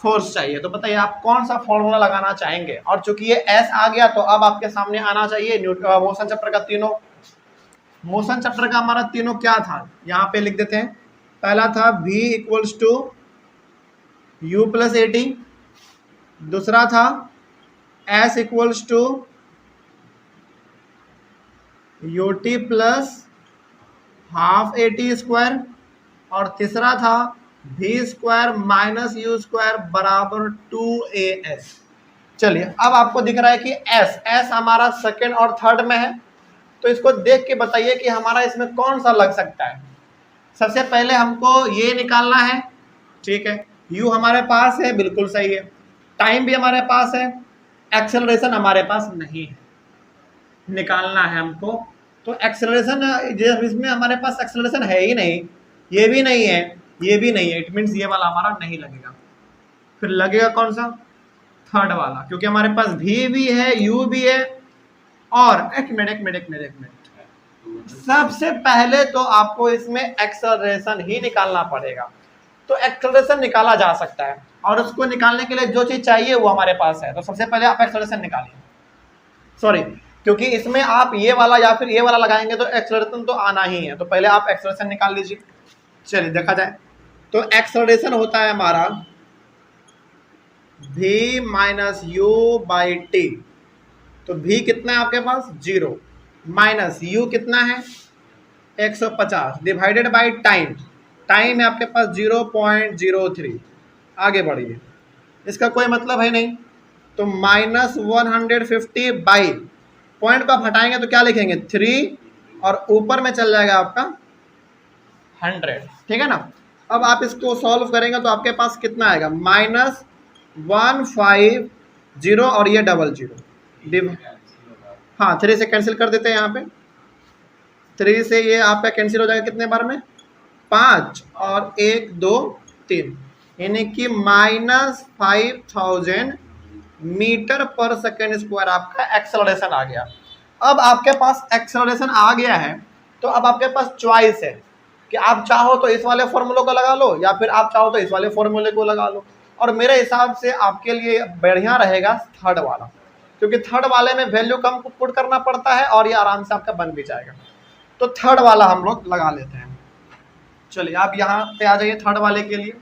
फोर्स चाहिए। तो बताइए आप कौन सा फॉर्मूला लगाना चाहेंगे। और चूंकि ये एस आ गया तो अब आपके सामने आना चाहिए मोशन चैप्टर का तीनों, मोशन चैप्टर का हमारा तीनों क्या था, यहाँ पे लिख देते हैं। पहला था v equals to u plus a t, दूसरा था s equals to u t plus half a t square, और तीसरा था v square minus u square बराबर 2as। चलिए अब आपको दिख रहा है कि s हमारा सेकेंड और थर्ड में है, तो इसको देख के बताइए कि हमारा इसमें कौन सा लग सकता है। सबसे पहले हमको ये निकालना है, ठीक है, u हमारे पास है, बिल्कुल सही है, टाइम भी हमारे पास है, एक्सेलरेशन हमारे पास नहीं है, निकालना है हमको। तो एक्सेलरेशन, इसमें हमारे पास एक्सेलरेशन है ही नहीं, ये भी नहीं है, ये भी नहीं है, इट मीन्स ये वाला हमारा नहीं लगेगा। फिर लगेगा कौन सा, थर्ड वाला, क्योंकि हमारे पास v भी है, u भी है। और एक मिनट, सबसे पहले तो आपको इसमें एक्सेलरेशन ही निकालना पड़ेगा। तो एक्सेलरेशन निकाला जा सकता है, और उसको निकालने के लिए जो चीज चाहिए वो हमारे पास है। तो सबसे पहले आप एक्सेलरेशन निकालिए, सॉरी, क्योंकि इसमें आप ये वाला या फिर ये वाला लगाएंगे तो एक्सेलरेशन तो आना ही है, तो पहले आप एक्सेलरेशन निकाल लीजिए। चलिए देखा जाए, तो एक्सेलरेशन होता है हमारा v minus you by T. तो v कितना है आपके पास, 0, माइनस u कितना है 150, डिवाइडेड बाई टाइम, टाइम है आपके पास 0.03। आगे बढ़िए, इसका कोई मतलब है नहीं, तो माइनस 150 बाई, पॉइंट को आप हटाएंगे तो क्या लिखेंगे 3, और ऊपर में चल जाएगा आपका 100, ठीक है ना। अब आप इसको सॉल्व करेंगे तो आपके पास कितना आएगा, माइनस 150 और ये 00, हाँ 3 से कैंसिल कर देते हैं, यहाँ पे 3 से ये आपका कैंसिल हो जाएगा कितने बार में, 5 और 1 2 3, यानी कि -5000 मीटर पर सेकेंड स्क्वायर आपका एक्सेलरेशन आ गया। अब आपके पास एक्सेलरेशन आ गया है तो अब आपके पास चॉइस है कि आप चाहो तो इस वाले फॉर्मूले को लगा लो या फिर आप चाहो तो इस वाले फॉर्मूले को लगा लो। और मेरे हिसाब से आपके लिए बढ़िया रहेगा थर्ड वाला, क्योंकि थर्ड वाले में वैल्यू कम पुट करना पड़ता है और ये आराम से आपका बन भी जाएगा। तो थर्ड वाला हम लोग लगा लेते हैं। चलिए आप यहाँ पे आ जाइए थर्ड वाले के लिए।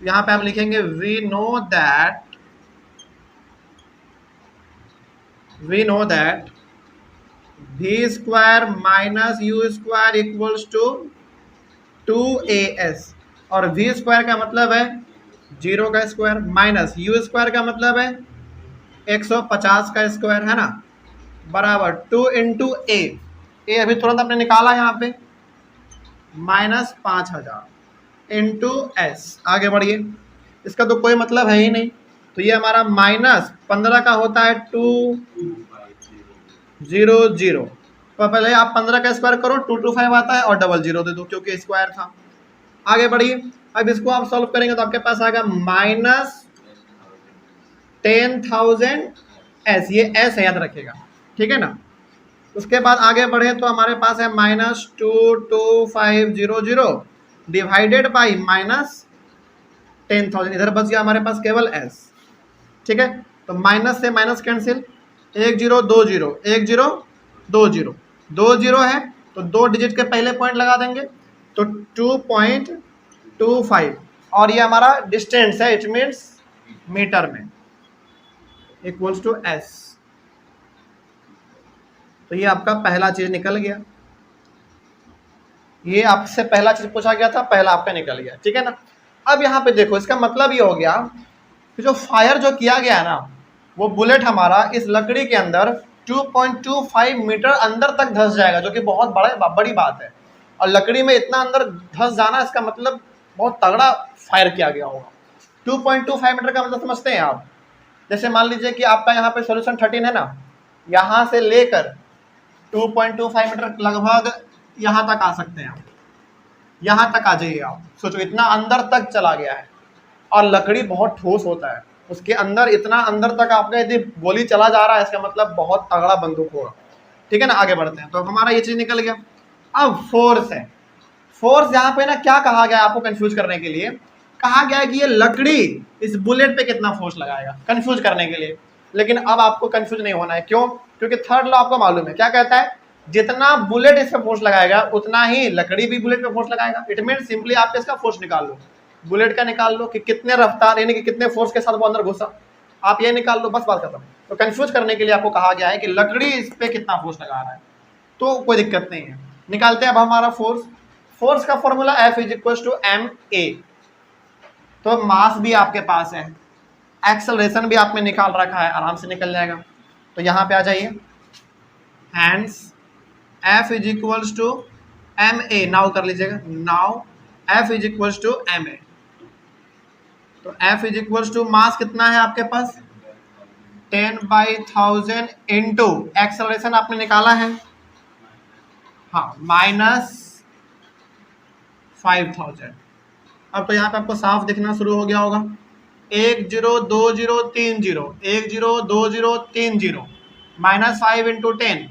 यहाँ पे हम लिखेंगे we know that v square minus u square equals to 2as, और v स्क्वायर का मतलब है 0 का स्क्वायर माइनस u स्क्वायर का मतलब है 150 का स्क्वायर, है ना, बराबर 2 इंटू ए अभी तुरंत आपने निकाला यहाँ पे -5000 इंटू एस। आगे बढ़िए, इसका तो कोई मतलब है ही नहीं, तो ये हमारा -15 का होता है 200। तो पहले आप 15 का स्क्वायर करो, 225 आता है और 00 दे दो क्योंकि स्क्वायर था। आगे बढ़िए, अब इसको आप सॉल्व करेंगे तो आपके पास आएगा -10,000 एस, ये एस है याद रखिएगा, ठीक है ना। उसके बाद आगे बढ़े तो हमारे पास है -22500 डिवाइडेड बाई -10,000, इधर बच गया हमारे पास केवल एस, ठीक है। तो माइनस से माइनस कैंसिल, 1 0 2 0 1 0 2 0 2 0 है तो 2 डिजिट के पहले पॉइंट लगा देंगे तो 2.25, और ये हमारा डिस्टेंस है, इट मीन्स मीटर में, इक्वल्स टू एस। तो ये आपका पहला चीज निकल गया, ये आपसे पहला चीज पूछा गया था, पहला आपका निकल गया, ठीक है ना। अब यहाँ पे देखो, इसका मतलब ये हो गया कि जो फायर जो किया गया है ना, वो बुलेट हमारा इस लकड़ी के अंदर 2.25 मीटर अंदर तक धंस जाएगा, जो कि बहुत बड़ी बात है। और लकड़ी में इतना अंदर धंस जाना, इसका मतलब बहुत तगड़ा फायर किया गया होगा। 2.25 मीटर का मतलब समझते हैं आप, जैसे मान लीजिए कि आपका यहाँ पे सोल्यूशन 13 है ना, यहाँ से लेकर 2.25 मीटर लगभग यहाँ तक आ सकते हैं आप, यहाँ तक आ जाइए आप, सोचो इतना अंदर तक चला गया है। और लकड़ी बहुत ठोस होता है, उसके अंदर इतना अंदर तक आपका यदि गोली चला जा रहा है, इसका मतलब बहुत तगड़ा बंदूक होगा, ठीक है ना। आगे बढ़ते हैं, तो हमारा ये चीज निकल गया। अब फोर्स है, फोर्स यहाँ पे ना क्या कहा गया आपको कंफ्यूज करने के लिए, कहा गया है कि ये लकड़ी इस बुलेट पे कितना फोर्स लगाएगा, कंफ्यूज करने के लिए। लेकिन अब आपको कंफ्यूज नहीं होना है, क्यों? क्योंकि थर्ड लॉ आपको मालूम है, क्या कहता है, जितना बुलेट इस पे फोर्स लगाएगा उतना ही लकड़ी भी बुलेट पे फोर्स लगाएगा। इट मीन सिंपली आप इसका फोर्स निकाल लो, बुलेट का निकाल लो कि कितने रफ्तार यानी कि कितने फोर्स के साथ वो अंदर घुसा, आप ये निकाल लो, बस बात खत्म। तो कंफ्यूज करने के लिए आपको कहा गया है कि लकड़ी इस पे कितना फोर्स लगा रहा है, तो कोई दिक्कत नहीं है। निकालते हैं अब हमारा फोर्स। फोर्स का formula F is equal to ma। तो मास भी आपके पास है, एक्सेलरेशन भी आपने निकाल रखा है, आराम से निकल जाएगा। तो यहाँ पे आ जाइए, hence F is equals to ma, now कर लीजिएगा, now F is equals to ma। तो F is equals to mass कितना है आपके पास 10/1000 इंटू एक्सेलरेशन आपने निकाला है, हाँ, -5000। अब तो यहाँ पे आपको साफ दिखना शुरू हो गया होगा, 1 0 2 0 3 0 1 0 2 0 3 0 -5 इंटू 10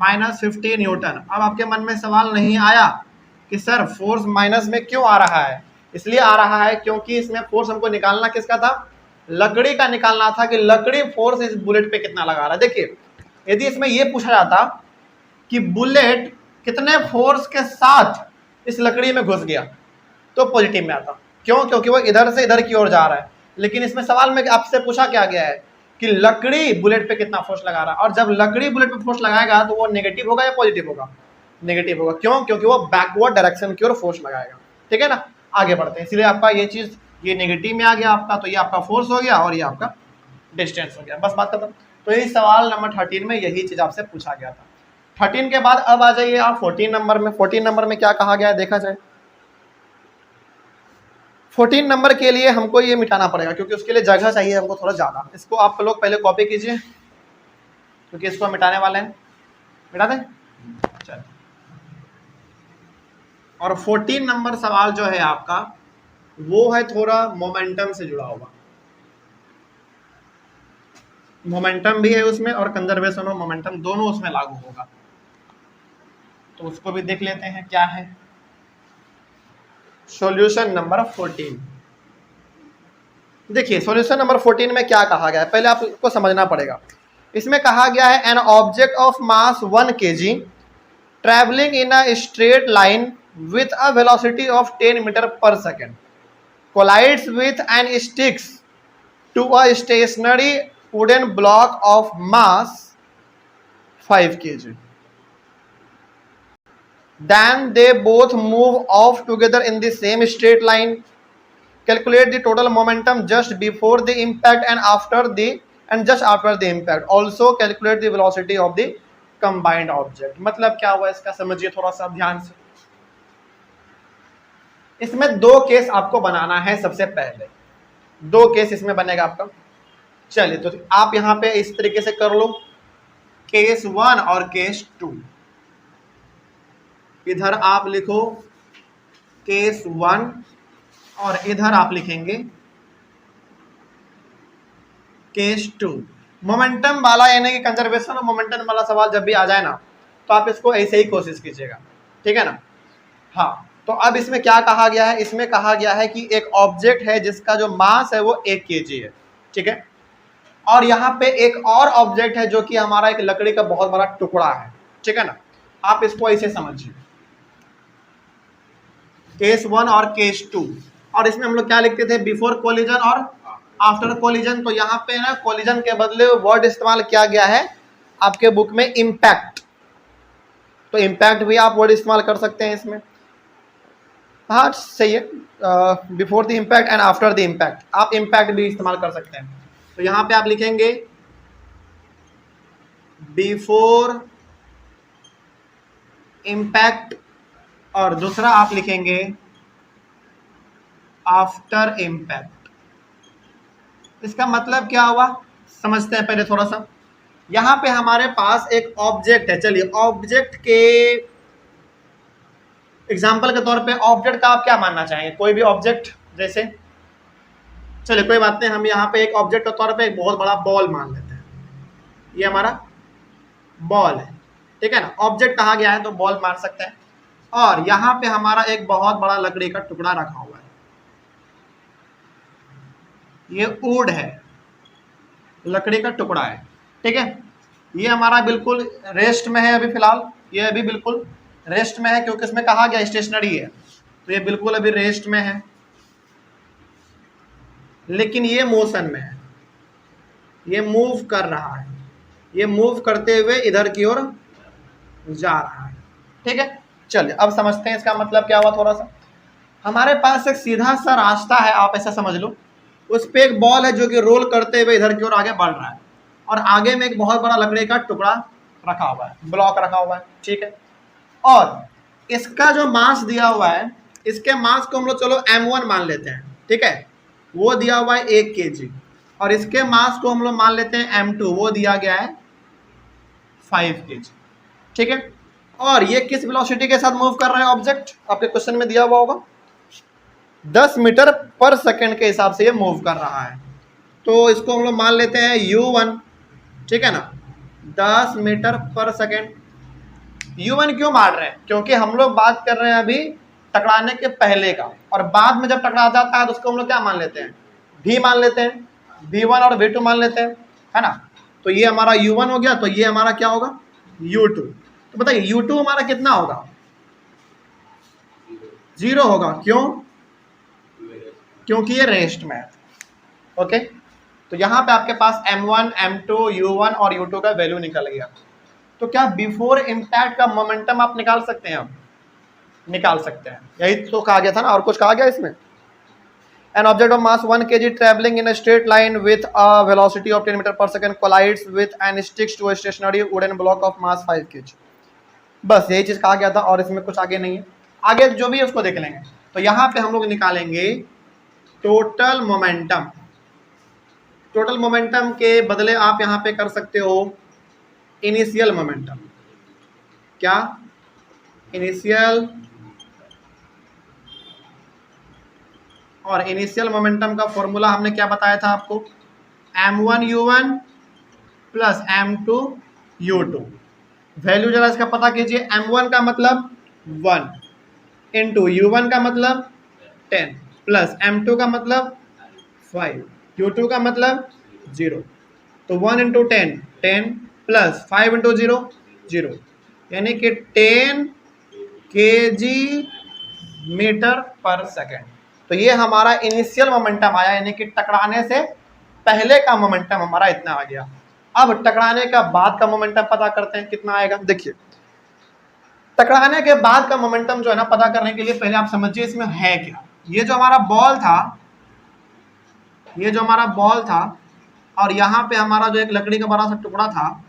-50 न्यूटन। अब आपके मन में सवाल नहीं आया कि सर फोर्स माइनस में क्यों आ रहा है? इसलिए आ रहा है क्योंकि इसमें फोर्स हमको निकालना किसका था, लकड़ी का निकालना था कि लकड़ी फोर्स इस बुलेट पे कितना लगा रहा है। देखिए, यदि इसमें यह पूछा जाता कि बुलेट कितने फोर्स के साथ इस लकड़ी में घुस गया तो पॉजिटिव में आता, क्यों? क्योंकि वो इधर से इधर की ओर जा रहा है। लेकिन इसमें सवाल में आपसे पूछा क्या गया है कि लकड़ी बुलेट पे कितना फोर्स लगा रहा है, और जब लकड़ी बुलेट पे फोर्स लगाएगा तो वो नेगेटिव होगा या पॉजिटिव होगा? नेगेटिव होगा। क्यों? क्योंकि वो बैकवर्ड डायरेक्शन की ओर फोर्स लगाएगा, ठीक है ना। आगे बढ़ते हैं, इसलिए आपका ये चीज ये नेगेटिव में आ गया आपका, तो ये आपका फोर्स हो गया और ये आपका डिस्टेंस हो गया, बस बात खत्म। तो ये सवाल नंबर 13 में यही चीज आपसे पूछा गया था। 13 के बाद अब आ जाइए आप 14 नंबर में। 14 नंबर में क्या कहा गया है देखा जाए। 14 नंबर के लिए हमको ये मिटाना पड़ेगा क्योंकि उसके लिए जगह चाहिए हमको थोड़ा ज़्यादा। इसको आप लोग पहले कॉपी कीजिए क्योंकि इसको मिटाने वाले हैं। मिटा दें, चल और 14 नंबर सवाल जो है आपका वो है थोड़ा मोमेंटम से जुड़ा हुआ, मोमेंटम भी है उसमें और कंजर्वेशन ऑफ मोमेंटम दोनों उसमें लागू होगा, तो उसको भी देख लेते हैं क्या है। सॉल्यूशन नंबर 14, देखिए सॉल्यूशन नंबर 14 में क्या कहा गया है, पहले आपको समझना पड़ेगा। इसमें कहा गया है an object of mass 1 kg travelling in a straight line with a velocity of 10 meter per second collides with and sticks to a stationary wooden block of mass 5 kg. Then they both move off together in the same straight line. Calculate the total momentum just before the impact and just after the impact. Also calculate the velocity of the combined object. मतलब क्या हुआ इसका समझिए थोड़ा सा ध्यान से। इसमें दो केस आपको बनाना है, सबसे पहले दो केस इसमें बनेगा आपका। चलिए तो आप यहां पे इस तरीके से कर लो, केस 1 और केस 2। इधर आप लिखो केस 1 और इधर आप लिखेंगे केस 2। मोमेंटम वाला यानी कि कंजर्वेशन और मोमेंटम वाला सवाल जब भी आ जाए ना तो आप इसको ऐसे ही कोशिश कीजिएगा, ठीक है ना। हाँ, तो अब इसमें क्या कहा गया है, इसमें कहा गया है कि एक ऑब्जेक्ट है जिसका जो मास है वो 1 kg है, ठीक है। और यहाँ पे एक और ऑब्जेक्ट है जो कि हमारा एक लकड़ी का बहुत बड़ा टुकड़ा है, ठीक है ना। आप इसको ऐसे समझिए, केस 1 और केस 2। और इसमें हम लोग क्या लिखते थे, बिफोर कोलिजन और आफ्टर कोलिजन। तो यहाँ पे ना कोलिजन के बदले वर्ड इस्तेमाल किया गया है आपके बुक में इम्पैक्ट, तो इम्पैक्ट भी आप वर्ड इस्तेमाल कर सकते हैं इसमें। हाँ सही है, before the impact and after the impact, आप इम्पैक्ट भी इस्तेमाल कर सकते हैं। तो यहाँ पे आप लिखेंगे बिफोर इम्पैक्ट और दूसरा आप लिखेंगे आफ्टर इम्पैक्ट। इसका मतलब क्या हुआ समझते हैं पहले थोड़ा सा। यहाँ पे हमारे पास एक ऑब्जेक्ट है, चलिए ऑब्जेक्ट के एग्जाम्पल के तौर पे ऑब्जेक्ट का आप क्या मानना चाहेंगे, कोई भी ऑब्जेक्ट, जैसे चलिए कोई बात नहीं, हम यहाँ पे एक ऑब्जेक्ट के तौर पे एक बहुत बड़ा बॉल मान लेते हैं, ये हमारा बॉल है, ठीक है ना। ऑब्जेक्ट कहा गया है तो बॉल मान सकते हैं। और यहाँ पे हमारा एक बहुत बड़ा लकड़ी का टुकड़ा रखा हुआ है, ये वुड है, लकड़ी का टुकड़ा है, ठीक है। ये हमारा बिल्कुल रेस्ट में है अभी फिलहाल, ये अभी बिल्कुल रेस्ट में है क्योंकि इसमें कहा गया स्टेशनरी है, तो ये बिल्कुल अभी रेस्ट में है। लेकिन ये मोशन में है, ये मूव कर रहा है, ये मूव करते हुए इधर की ओर जा रहा है, ठीक है। चलिए अब समझते हैं इसका मतलब क्या हुआ। थोड़ा सा हमारे पास एक सीधा सा रास्ता है, आप ऐसा समझ लो, उस पे एक बॉल है जो कि रोल करते हुए इधर की ओर आगे बढ़ रहा है, और आगे में एक बहुत बड़ा लकड़ी का टुकड़ा रखा हुआ है, ब्लॉक रखा हुआ है, ठीक है। और इसका जो मास दिया हुआ है, इसके मास को हम लोग चलो m1 मान लेते हैं, ठीक है, वो दिया हुआ है 1 kg। और इसके मास को हम लोग मान लेते हैं m2, वो दिया गया है 5 kg, ठीक है। और ये किस वेलोसिटी के साथ मूव कर रहा है ऑब्जेक्ट, आपके क्वेश्चन में दिया हुआ होगा 10 मीटर पर सेकंड के हिसाब से ये मूव कर रहा है। तो इसको हम लोग मान लेते हैं u1, ठीक है ना, 10 मीटर पर सेकंड। u1 क्यों मान रहे हैं, क्योंकि हम लोग बात कर रहे हैं अभी टकराने के पहले का, और बाद में जब टकरा जाता है तो उसको हम लोग क्या मान लेते हैं, v मान लेते हैं, v1 और v2 मान लेते हैं, है ना। तो ये हमारा u1 हो गया, तो ये हमारा क्या होगा u2। तो बताइए u2 हमारा कितना होगा, 0 होगा, क्यों, क्योंकि ये रेस्ट में है, ओके। तो यहाँ पे आपके पास m1, m2, u1 और u2 का वैल्यू निकल गया। तो क्या बिफोर इम्पैक्ट का मोमेंटम आप निकाल सकते हैं, निकाल सकते हैं, यही तो कहा गया था ना, और कुछ कहा गया इसमें। An object of mass 1 kg traveling in a straight line with a velocity of 10 meter per second collides with and sticks to a stationary wooden block of mass 5 kg। बस यही चीज कहा गया था, और इसमें कुछ आगे नहीं है, आगे जो भी है उसको देख लेंगे। तो यहाँ पे हम लोग निकालेंगे टोटल मोमेंटम। टोटल मोमेंटम के बदले आप यहाँ पे कर सकते हो इनिशियल मोमेंटम। क्या, इनिशियल और इनिशियल मोमेंटम का फॉर्मूला हमने क्या बताया था आपको, m1u1 प्लस m2u2। वैल्यू जरा इसका पता कीजिए, m1 का मतलब 1 इंटू u1 का मतलब 10 प्लस m2 का मतलब 5, u2 का मतलब 0। तो 1 इंटू 10 10 प्लस 5 इंटू 0 0, यानी कि 10 kg मीटर पर सेकेंड। तो ये हमारा इनिशियल मोमेंटम आया, यानी कि टकराने से पहले का मोमेंटम हमारा इतना आ गया। अब टकराने का बाद का मोमेंटम पता करते हैं कितना आएगा। देखिए टकराने के बाद का मोमेंटम जो है ना, पता करने के लिए पहले आप समझिए इसमें है क्या। ये जो हमारा बॉल था, ये जो हमारा बॉल था, और यहां पे हमारा जो एक लकड़ी का बड़ा सा टुकड़ा था,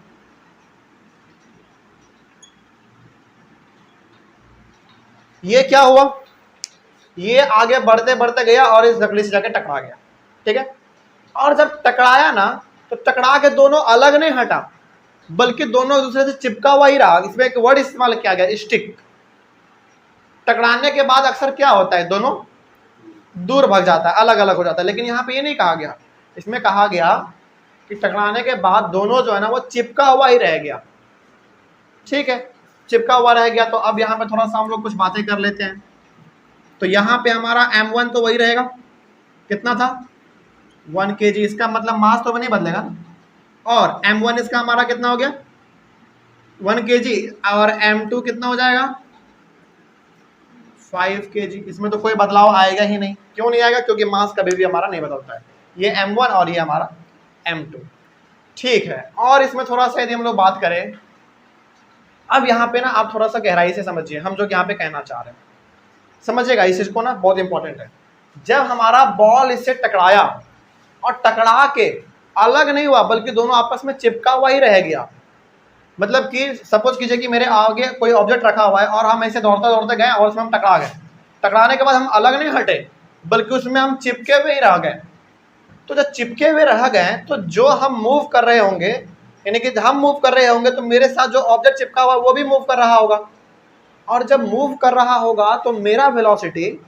ये क्या हुआ, ये आगे बढ़ते बढ़ते गया और इस लकड़ी से जाके टकरा गया, ठीक है। और जब टकराया ना, तो टकरा के दोनों अलग नहीं हटा, बल्कि दोनों एक दूसरे से चिपका हुआ ही रहा। इसमें एक वर्ड इस्तेमाल किया गया, स्टिक। टकराने के बाद अक्सर क्या होता है, दोनों दूर भाग जाता है, अलग अलग हो जाता है। लेकिन यहाँ पे ये नहीं कहा गया, इसमें कहा गया कि टकराने के बाद दोनों जो है ना वो चिपका हुआ ही रह गया, ठीक है, चिपका हुआ रह गया। तो अब यहाँ पे थोड़ा सा हम लोग कुछ बातें कर लेते हैं। तो यहाँ पे हमारा m1 तो वही रहेगा, कितना था 1 kg, इसका मतलब मास तो नहीं बदलेगा ना। और m1 इसका हमारा कितना हो गया 1 kg, और m2 कितना हो जाएगा 5 kg। इसमें तो कोई बदलाव आएगा ही नहीं। क्यों नहीं आएगा, क्योंकि मास कभी भी हमारा नहीं बदलता है। ये m1 और ये हमारा m2, ठीक है। और इसमें थोड़ा सा यदि हम लोग बात करें, अब यहाँ पे ना आप थोड़ा सा गहराई से समझिए हम जो यहाँ पे कहना चाह रहे हैं, समझिएगा इस चीज को ना, बहुत इंपॉर्टेंट है। जब हमारा बॉल इससे टकराया और टकरा के अलग नहीं हुआ, बल्कि दोनों आपस में चिपका हुआ ही रह गया। मतलब कि सपोज कीजिए कि मेरे आगे कोई ऑब्जेक्ट रखा हुआ है और हम ऐसे दौड़ते दौड़ते गए और उसमें हम टकरा गए। टकराने के बाद हम अलग नहीं हटे, बल्कि उसमें हम चिपके हुए ही रह गए। तो जब चिपके हुए रह गए, तो जो हम मूव कर रहे होंगे, यानी कि हम मूव कर रहे होंगे, तो मेरे साथ जो ऑब्जेक्ट चिपका हुआ वो भी मूव कर रहा होगा। और जब मूव कर रहा होगा तो मेरा वेलोसिटी,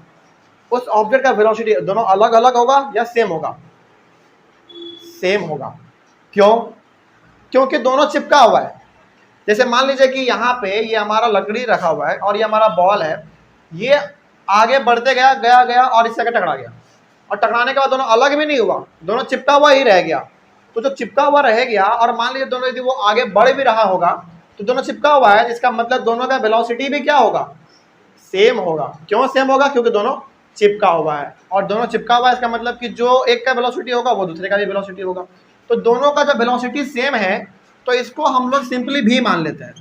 उस ऑब्जेक्ट का वेलोसिटी दोनों अलग अलग होगा या सेम होगा, सेम होगा। क्यों, क्योंकि दोनों चिपका हुआ है। जैसे मान लीजिए कि यहाँ पे ये हमारा लकड़ी रखा हुआ है और ये हमारा बॉल है, ये आगे बढ़ते गया गया गया और इस जगह टकरा गया, और टकराने के बाद दोनों अलग भी नहीं हुआ, दोनों चिपका हुआ ही रह गया। तो जो चिपका हुआ रह गया, और मान लीजिए दोनों यदि वो आगे बढ़ भी रहा होगा, तो दोनों चिपका हुआ है, इसका मतलब दोनों का वेलोसिटी भी क्या होगा, सेम होगा। क्यों सेम होगा, क्योंकि दोनों चिपका हुआ है। और दोनों चिपका हुआ है, इसका मतलब कि जो एक का वेलोसिटी होगा वो दूसरे का भी वेलोसिटी होगा। तो दोनों का जब वेलोसिटी सेम है, तो इसको हम लोग सिंपली भी मान लेते हैं,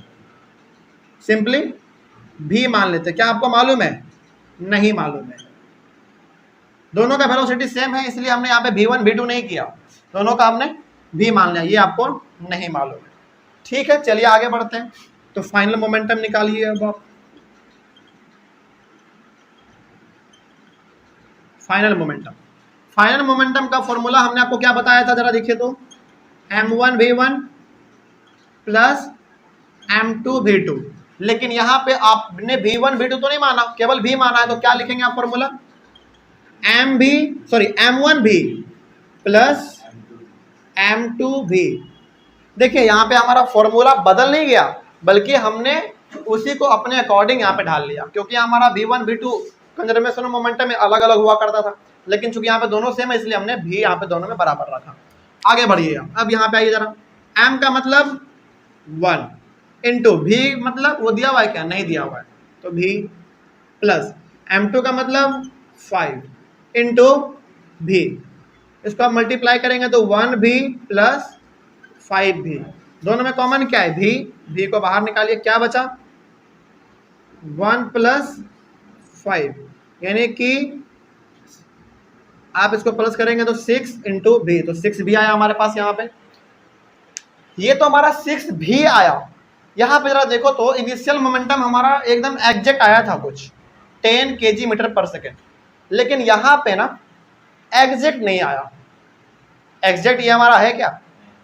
सिंपली भी मान लेते हैं। क्या आपको मालूम है, नहीं मालूम है। दोनों का वेलोसिटी सेम है, इसलिए हमने यहाँ पे v1 v2 नहीं किया, दोनों का हमने भी मान लिया, ये आपको नहीं मालूम है। ठीक है, चलिए आगे बढ़ते हैं। तो फाइनल मोमेंटम निकालिए अब आप। फाइनल मोमेंटम का फॉर्मूला हमने आपको क्या बताया था, जरा देखिए तो, m1 v1 plus m2 v2। लेकिन यहाँ पे आपने v1 v2 तो नहीं माना, केवल v माना है। तो क्या लिखेंगे आप formula, m1 v plus m2 v। देखिए यहाँ पे हमारा फॉर्मूला बदल नहीं गया, बल्कि हमने उसी को अपने अकॉर्डिंग यहाँ पे ढाल लिया। क्योंकि हमारा v1 v2 conservation of momentum में अलग अलग हुआ करता था, लेकिन चूंकि यहाँ पे दोनों सेम है, इसलिए हमने v यहाँ पे दोनों में बराबर रखा। आगे बढ़िए, अब यहाँ पे आइए जरा। m का मतलब 1 इंटू v, मतलब वो दिया हुआ है क्या, नहीं दिया हुआ है, तो v प्लस m2 का मतलब 5 इंटू v, इसको आप मल्टीप्लाई करेंगे तो 1v प्लस 5v। दोनों में कॉमन क्या है, v को बाहर निकालिए, क्या बचा 1 प्लस 5, यानी कि आप इसको प्लस करेंगे तो 6 इंटू v, तो 6v आया हमारे पास यहाँ पे। ये तो हमारा 6v आया। यहाँ पे जरा देखो तो इनिशियल मोमेंटम हमारा एकदम एग्जैक्ट आया था कुछ 10 kg मीटर पर सेकेंड, लेकिन यहाँ पे ना एग्जैक्ट नहीं आया। एग्जैक्ट ये हमारा है क्या,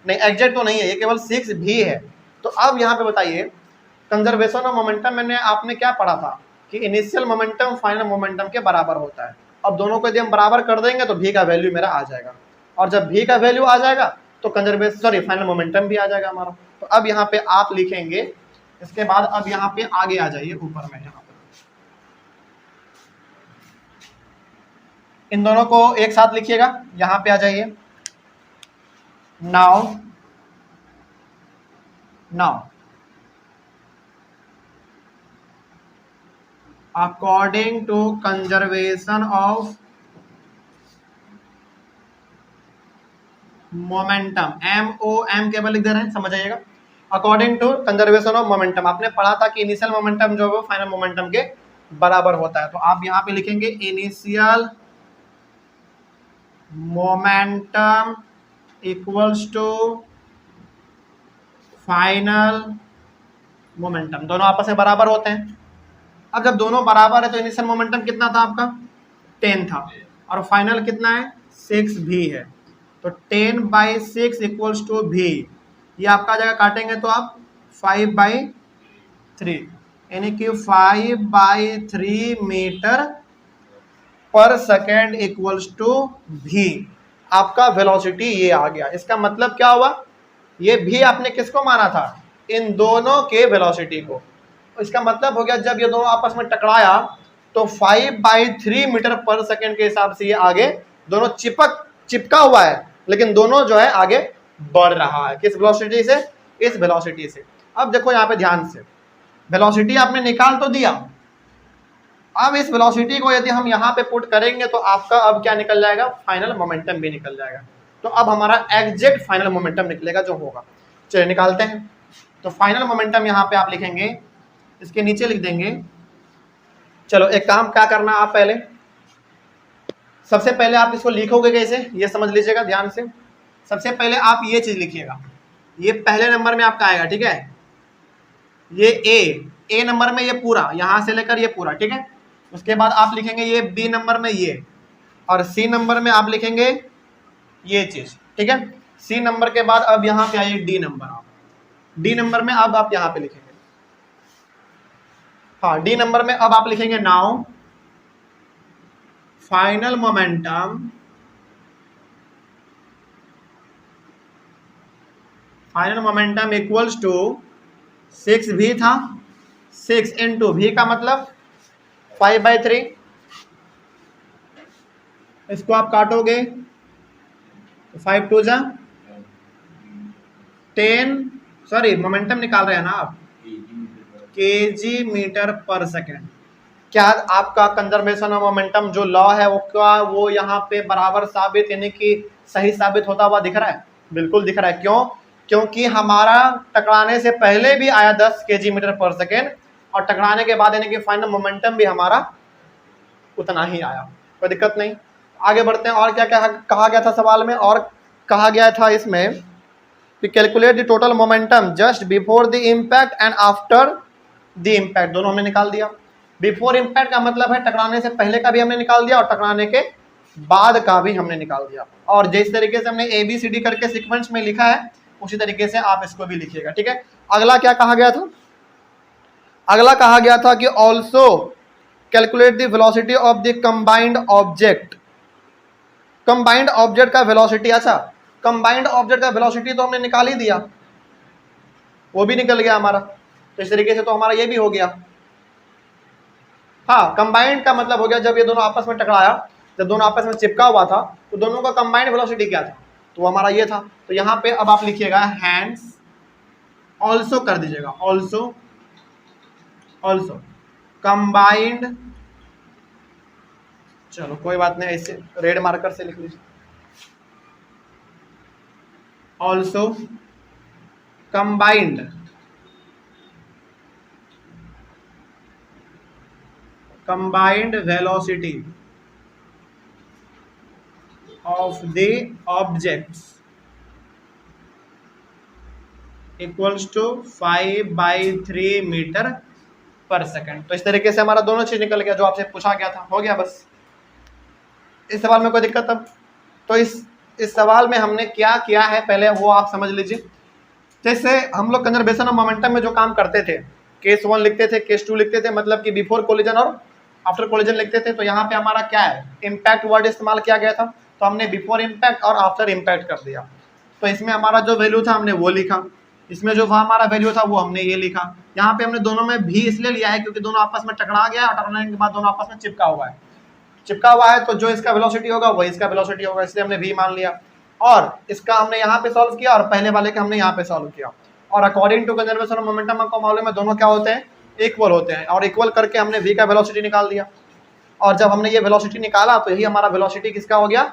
नहीं एग्जैक्ट तो नहीं है, ये केवल 6v है। तो अब यहाँ पे बताइए, कंजर्वेशन ऑफ मोमेंटम मैंने आपने क्या पढ़ा था कि इनिशियल मोमेंटम फाइनल मोमेंटम के बराबर होता है। अब दोनों को यदि हम बराबर कर देंगे तो भी का वैल्यू मेरा आ जाएगा, और जब भी का वैल्यू आ जाएगा तो कंजर्वेशन सॉरी फाइनल मोमेंटम भी आ जाएगा हमारा। तो अब यहाँ पे आप लिखेंगे, इसके बाद अब यहाँ पे आगे आ जाइए ऊपर में, यहाँ पे इन दोनों को एक साथ लिखिएगा, यहाँ पे आ जाइए। Now according to conservation of momentum, MOM केवल लिख दे रहे हैं, समझ आइएगा। According to conservation of momentum, आपने पढ़ा था कि इनिशियल मोमेंटम जो है फाइनल मोमेंटम के बराबर होता है, तो आप यहाँ पे लिखेंगे initial momentum equals to final momentum, दोनों आपस में बराबर होते हैं। अब जब दोनों बराबर है तो इनिशियल मोमेंटम कितना था आपका 10 था, और फाइनल कितना है 6 भी है, तो 10/6 इक्वल्स टू भी, ये आपका जगह काटेंगे तो आप 5/3, यानी कि 5/3 मीटर पर सेकेंड इक्वल्स टू भी, आपका वेलोसिटी ये आ गया। इसका मतलब क्या हुआ, ये भी आपने किसको माना था, इन दोनों के वेलोसिटी को। इसका मतलब हो गया जब ये दोनों आपस में टकराया तो 5/3 मीटर पर सेकेंड के हिसाब से ये आगे दोनों चिपका हुआ है, लेकिन दोनों जो है आगे बढ़ रहा है, किस वेलोसिटी से, इस वेलोसिटी से। अब देखो यहाँ पे ध्यान से, वेलोसिटी आपने निकाल तो दिया, अब इस वेलोसिटी को यदि हम यहाँ पे पुट करेंगे तो आपका अब क्या निकल जाएगा, फाइनल मोमेंटम भी निकल जाएगा। तो अब हमारा एग्जैक्ट फाइनल मोमेंटम निकलेगा जो होगा। चलिए निकालते हैं। तो फाइनल मोमेंटम यहाँ पे आप लिखेंगे, इसके नीचे लिख देंगे। चलो एक काम क्या करना, आप पहले सबसे पहले आप इसको लिखोगे कैसे, ये समझ लीजिएगा ध्यान से। सबसे पहले आप ये चीज लिखिएगा, ये पहले नंबर में आपका आएगा, ठीक है, ये ए नंबर में ये पूरा, यहां से लेकर ये पूरा, ठीक है। उसके बाद आप लिखेंगे ये बी नंबर में ये, और सी नंबर में आप लिखेंगे ये चीज, ठीक है। सी नंबर के बाद अब यहाँ पे आइए डी नंबर, आप डी नंबर में अब आप यहाँ पे लिखेंगे, हाँ डी नंबर में अब आप लिखेंगे now final momentum equals to 6 भी था, 6 इंटू भी का मतलब 5/3, इसको आप काटोगे 5 2 जा 10, सॉरी मोमेंटम निकाल रहे हैं ना आप, केजी मीटर पर सेकेंड। क्या आपका कंजर्वेशन ऑफ मोमेंटम जो लॉ है वो क्या वो यहाँ पे बराबर साबित यानी कि सही साबित होता हुआ दिख रहा है, बिल्कुल दिख रहा है। क्यों, क्योंकि हमारा टकराने से पहले भी आया 10 केजी मीटर पर सेकेंड, और टकराने के बाद यानी कि फाइनल मोमेंटम भी हमारा उतना ही आया, कोई दिक्कत नहीं। आगे बढ़ते हैं। और क्या क्या कहा गया था सवाल में, और कहा गया था इसमें कि calculate the total momentum just before the impact and after the impact, दोनों हमने निकाल दिया। बिफोर इम्पैक्ट का मतलब है टकराने से पहले का भी हमने निकाल दिया और टकराने के बाद का भी हमने निकाल दिया। और जिस तरीके से हमने ABCD करके सीक्वेंस में लिखा है उसी तरीके से आप इसको भी लिखिएगा, ठीक है। अगला क्या कहा गया था, अगला कहा गया था कि also calculate the velocity of the combined object. Combined object का वेलोसिटी, अच्छा कंबाइंड ऑब्जेक्ट का वेलोसिटी तो हमने निकाल ही दिया, वो भी निकल गया हमारा, तो इस तरीके से तो हमारा ये भी हो गया। हाँ, कंबाइंड का मतलब हो गया जब ये दोनों आपस में टकराया, जब दोनों आपस में चिपका हुआ था तो दोनों का कंबाइंड वेलोसिटी क्या था, तो हमारा ये था। तो यहाँ पे अब आप लिखिएगा हैंड्स ऑल्सो कर दीजिएगा, ऑल्सो कंबाइंड, चलो कोई बात नहीं ऐसे रेड मार्कर से लिख लीजिए, also combined velocity of the objects equals to 5/3 metre पर सेकेंड। तो इस तरीके से हमारा दोनों चीज निकल गया जो आपसे पूछा गया था, हो गया बस। इस सवाल में कोई दिक्कत अब, तो इस सवाल में हमने क्या किया है पहले वो आप समझ लीजिए। जैसे हम लोग कंजर्वेशन ऑफ मोमेंटम में जो काम करते थे, केस 1 लिखते थे, केस 2 लिखते थे, मतलब कि बिफोर कोलिजन और आफ्टर कोलिजन लिखते थे, तो यहाँ पे हमारा क्या है, इम्पैक्ट वर्ड इस्तेमाल किया गया था, तो हमने बिफोर इम्पैक्ट और आफ्टर इम्पैक्ट कर दिया। तो इसमें हमारा जो वैल्यू था हमने वो लिखा, इसमें जो हमारा वैल्यू था वो हमने ये लिखा। यहाँ पे हमने दोनों में भी इसलिए लिया है क्योंकि दोनों आपस में टकरा गया, और टकराने के बाद दोनों आपस में चिपका हुआ है, तो जो इसका वेलोसिटी होगा वही इसका वेलोसिटी होगा, इसलिए हमने v मान लिया। और इसका हमने यहाँ पे सॉल्व किया और पहले वाले का हमने यहाँ पे सॉल्व किया। और according to conservation of momentum आपको मालूम है दोनों क्या होते हैं, इक्वल होते हैं, और इक्वल करके हमने v का वेलोसिटी निकाल दिया। और जब हमने ये वेलोसिटी निकाला तो यही हमारा वेलोसिटी किसका हो गया,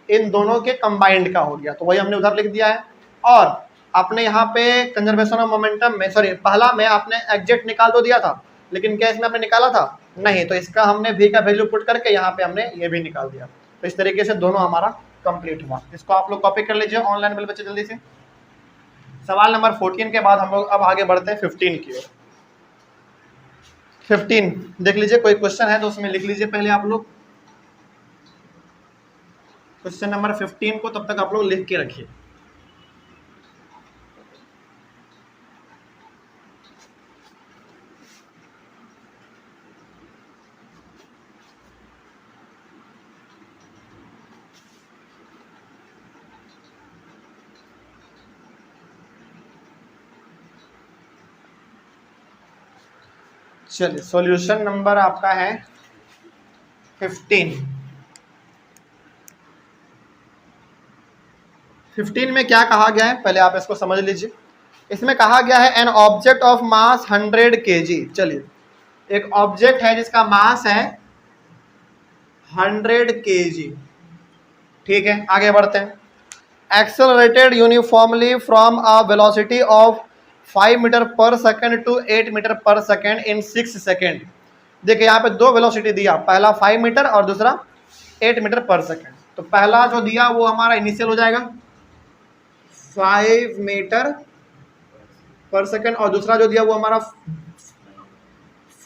इन दोनों के कंबाइंड का हो गया, तो वही हमने उधर लिख दिया है। और आपने यहाँ पे कंजर्वेशन ऑफ मोमेंटम में पहला में आपने एग्जैक्ट निकाल तो दिया था, लेकिन क्या इसमें आपने निकाला था नहीं, तो इसका हमने v का वैल्यू पुट करके यहाँ पे हमने ये भी निकाल दिया। तो इस तरीके से दोनों हमारा कंप्लीट हुआ। इसको आप लोग कॉपी कर लीजिए ऑनलाइन वाले बच्चे जल्दी से। सवाल नंबर 14 के बाद हम लोग अब आगे बढ़ते हैं 15 की ओर। 15 देख लीजिए, कोई क्वेश्चन है तो उसमें लिख लीजिए पहले आप लोग क्वेश्चन नंबर 15 को, तब तक आप लोग लिख के रखिए। चलिए, सॉल्यूशन नंबर आपका है 15। 15 में क्या कहा गया है पहले आप इसको समझ लीजिए। इसमें कहा गया है an object of mass 100 kg। चलिए, एक ऑब्जेक्ट है जिसका मास है 100 kg, ठीक है, आगे बढ़ते हैं। Accelerated uniformly from a velocity of 5 metre पर सेकेंड टू 8 मीटर पर सेकेंड इन 6 सेकेंड। देखिए यहाँ पे दो वेलोसिटी दिया, पहला 5 मीटर और दूसरा 8 मीटर पर सेकेंड। तो पहला जो दिया वो हमारा इनिशियल हो जाएगा 5 मीटर पर सेकेंड, और दूसरा जो दिया वो हमारा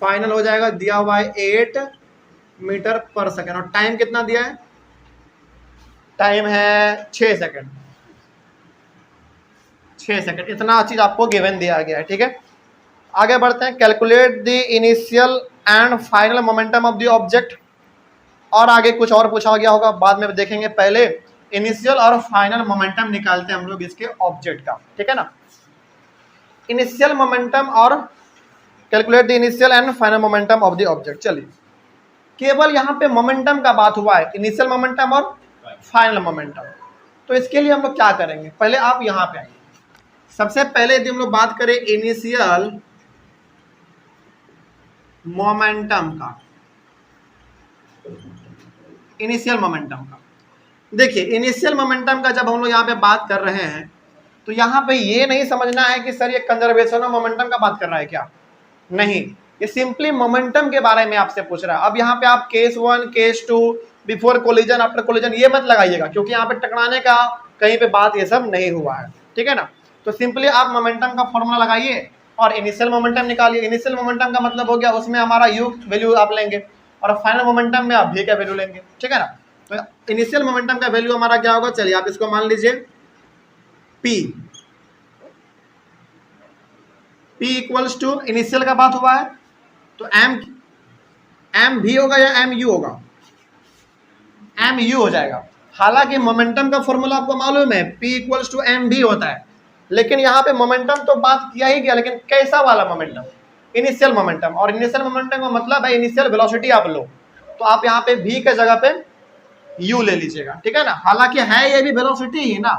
फाइनल हो जाएगा, दिया हुआ है 8 मीटर पर सेकेंड। और टाइम कितना दिया है, टाइम है 6 सेकेंड। 6 सेकेंड, इतना चीज आपको गिवन दिया गया है, ठीक है। आगे बढ़ते हैं। Calculate the initial and final momentum of the object. और आगे कुछ और पूछा गया होगा, बाद में देखेंगे, पहले इनिशियल और फाइनल मोमेंटम निकालते हैं हम लोग इसके ऑब्जेक्ट का, ठीक है ना। इनिशियल मोमेंटम और calculate the initial and final momentum of the object. चलिए, केवल यहाँ पे मोमेंटम का बात हुआ है, इनिशियल मोमेंटम और फाइनल मोमेंटम। तो इसके लिए हम लोग क्या करेंगे, पहले आप यहाँ पे आइए। सबसे पहले यदि हम लोग बात करें इनिशियल मोमेंटम का, इनिशियल मोमेंटम का, देखिए इनिशियल मोमेंटम का जब हम लोग यहाँ पे बात कर रहे हैं तो यहाँ पे ये नहीं समझना है कि सर ये कंजर्वेशन ऑफ मोमेंटम का बात कर रहा है क्या, नहीं, ये सिंपली मोमेंटम के बारे में आपसे पूछ रहा है। अब यहाँ पे आप case 1, case 2, before collision, after collision ये मत लगाइएगा, क्योंकि यहाँ पे टकराने का कहीं पे बात ये सब नहीं हुआ है, ठीक है ना। तो सिंपली आप मोमेंटम का फॉर्मूला लगाइए और इनिशियल मोमेंटम निकालिए। इनिशियल मोमेंटम का मतलब हो गया उसमें हमारा यू वैल्यू आप लेंगे और फाइनल मोमेंटम में आप भी का वैल्यू लेंगे, ठीक है ना। तो इनिशियल मोमेंटम का वैल्यू हमारा क्या होगा, चलिए आप इसको मान लीजिए P इक्वल्स टू, इनिशियल का बात हुआ है तो एम भी होगा या एम यू होगा, एम यू हो जाएगा। हालांकि मोमेंटम का फॉर्मूला आपको मालूम है P इक्वल्स टू एम भी होता है, लेकिन यहाँ पे मोमेंटम तो बात किया ही गया, लेकिन कैसा वाला मोमेंटम, इनिशियल मोमेंटम। और इनिशियल मोमेंटम का मतलब है इनिशियल वेलोसिटी आप लो, तो आप यहाँ पे v के जगह पे u ले लीजिएगा, ठीक है ना। हालांकि है ये भी वेलोसिटी ही ना,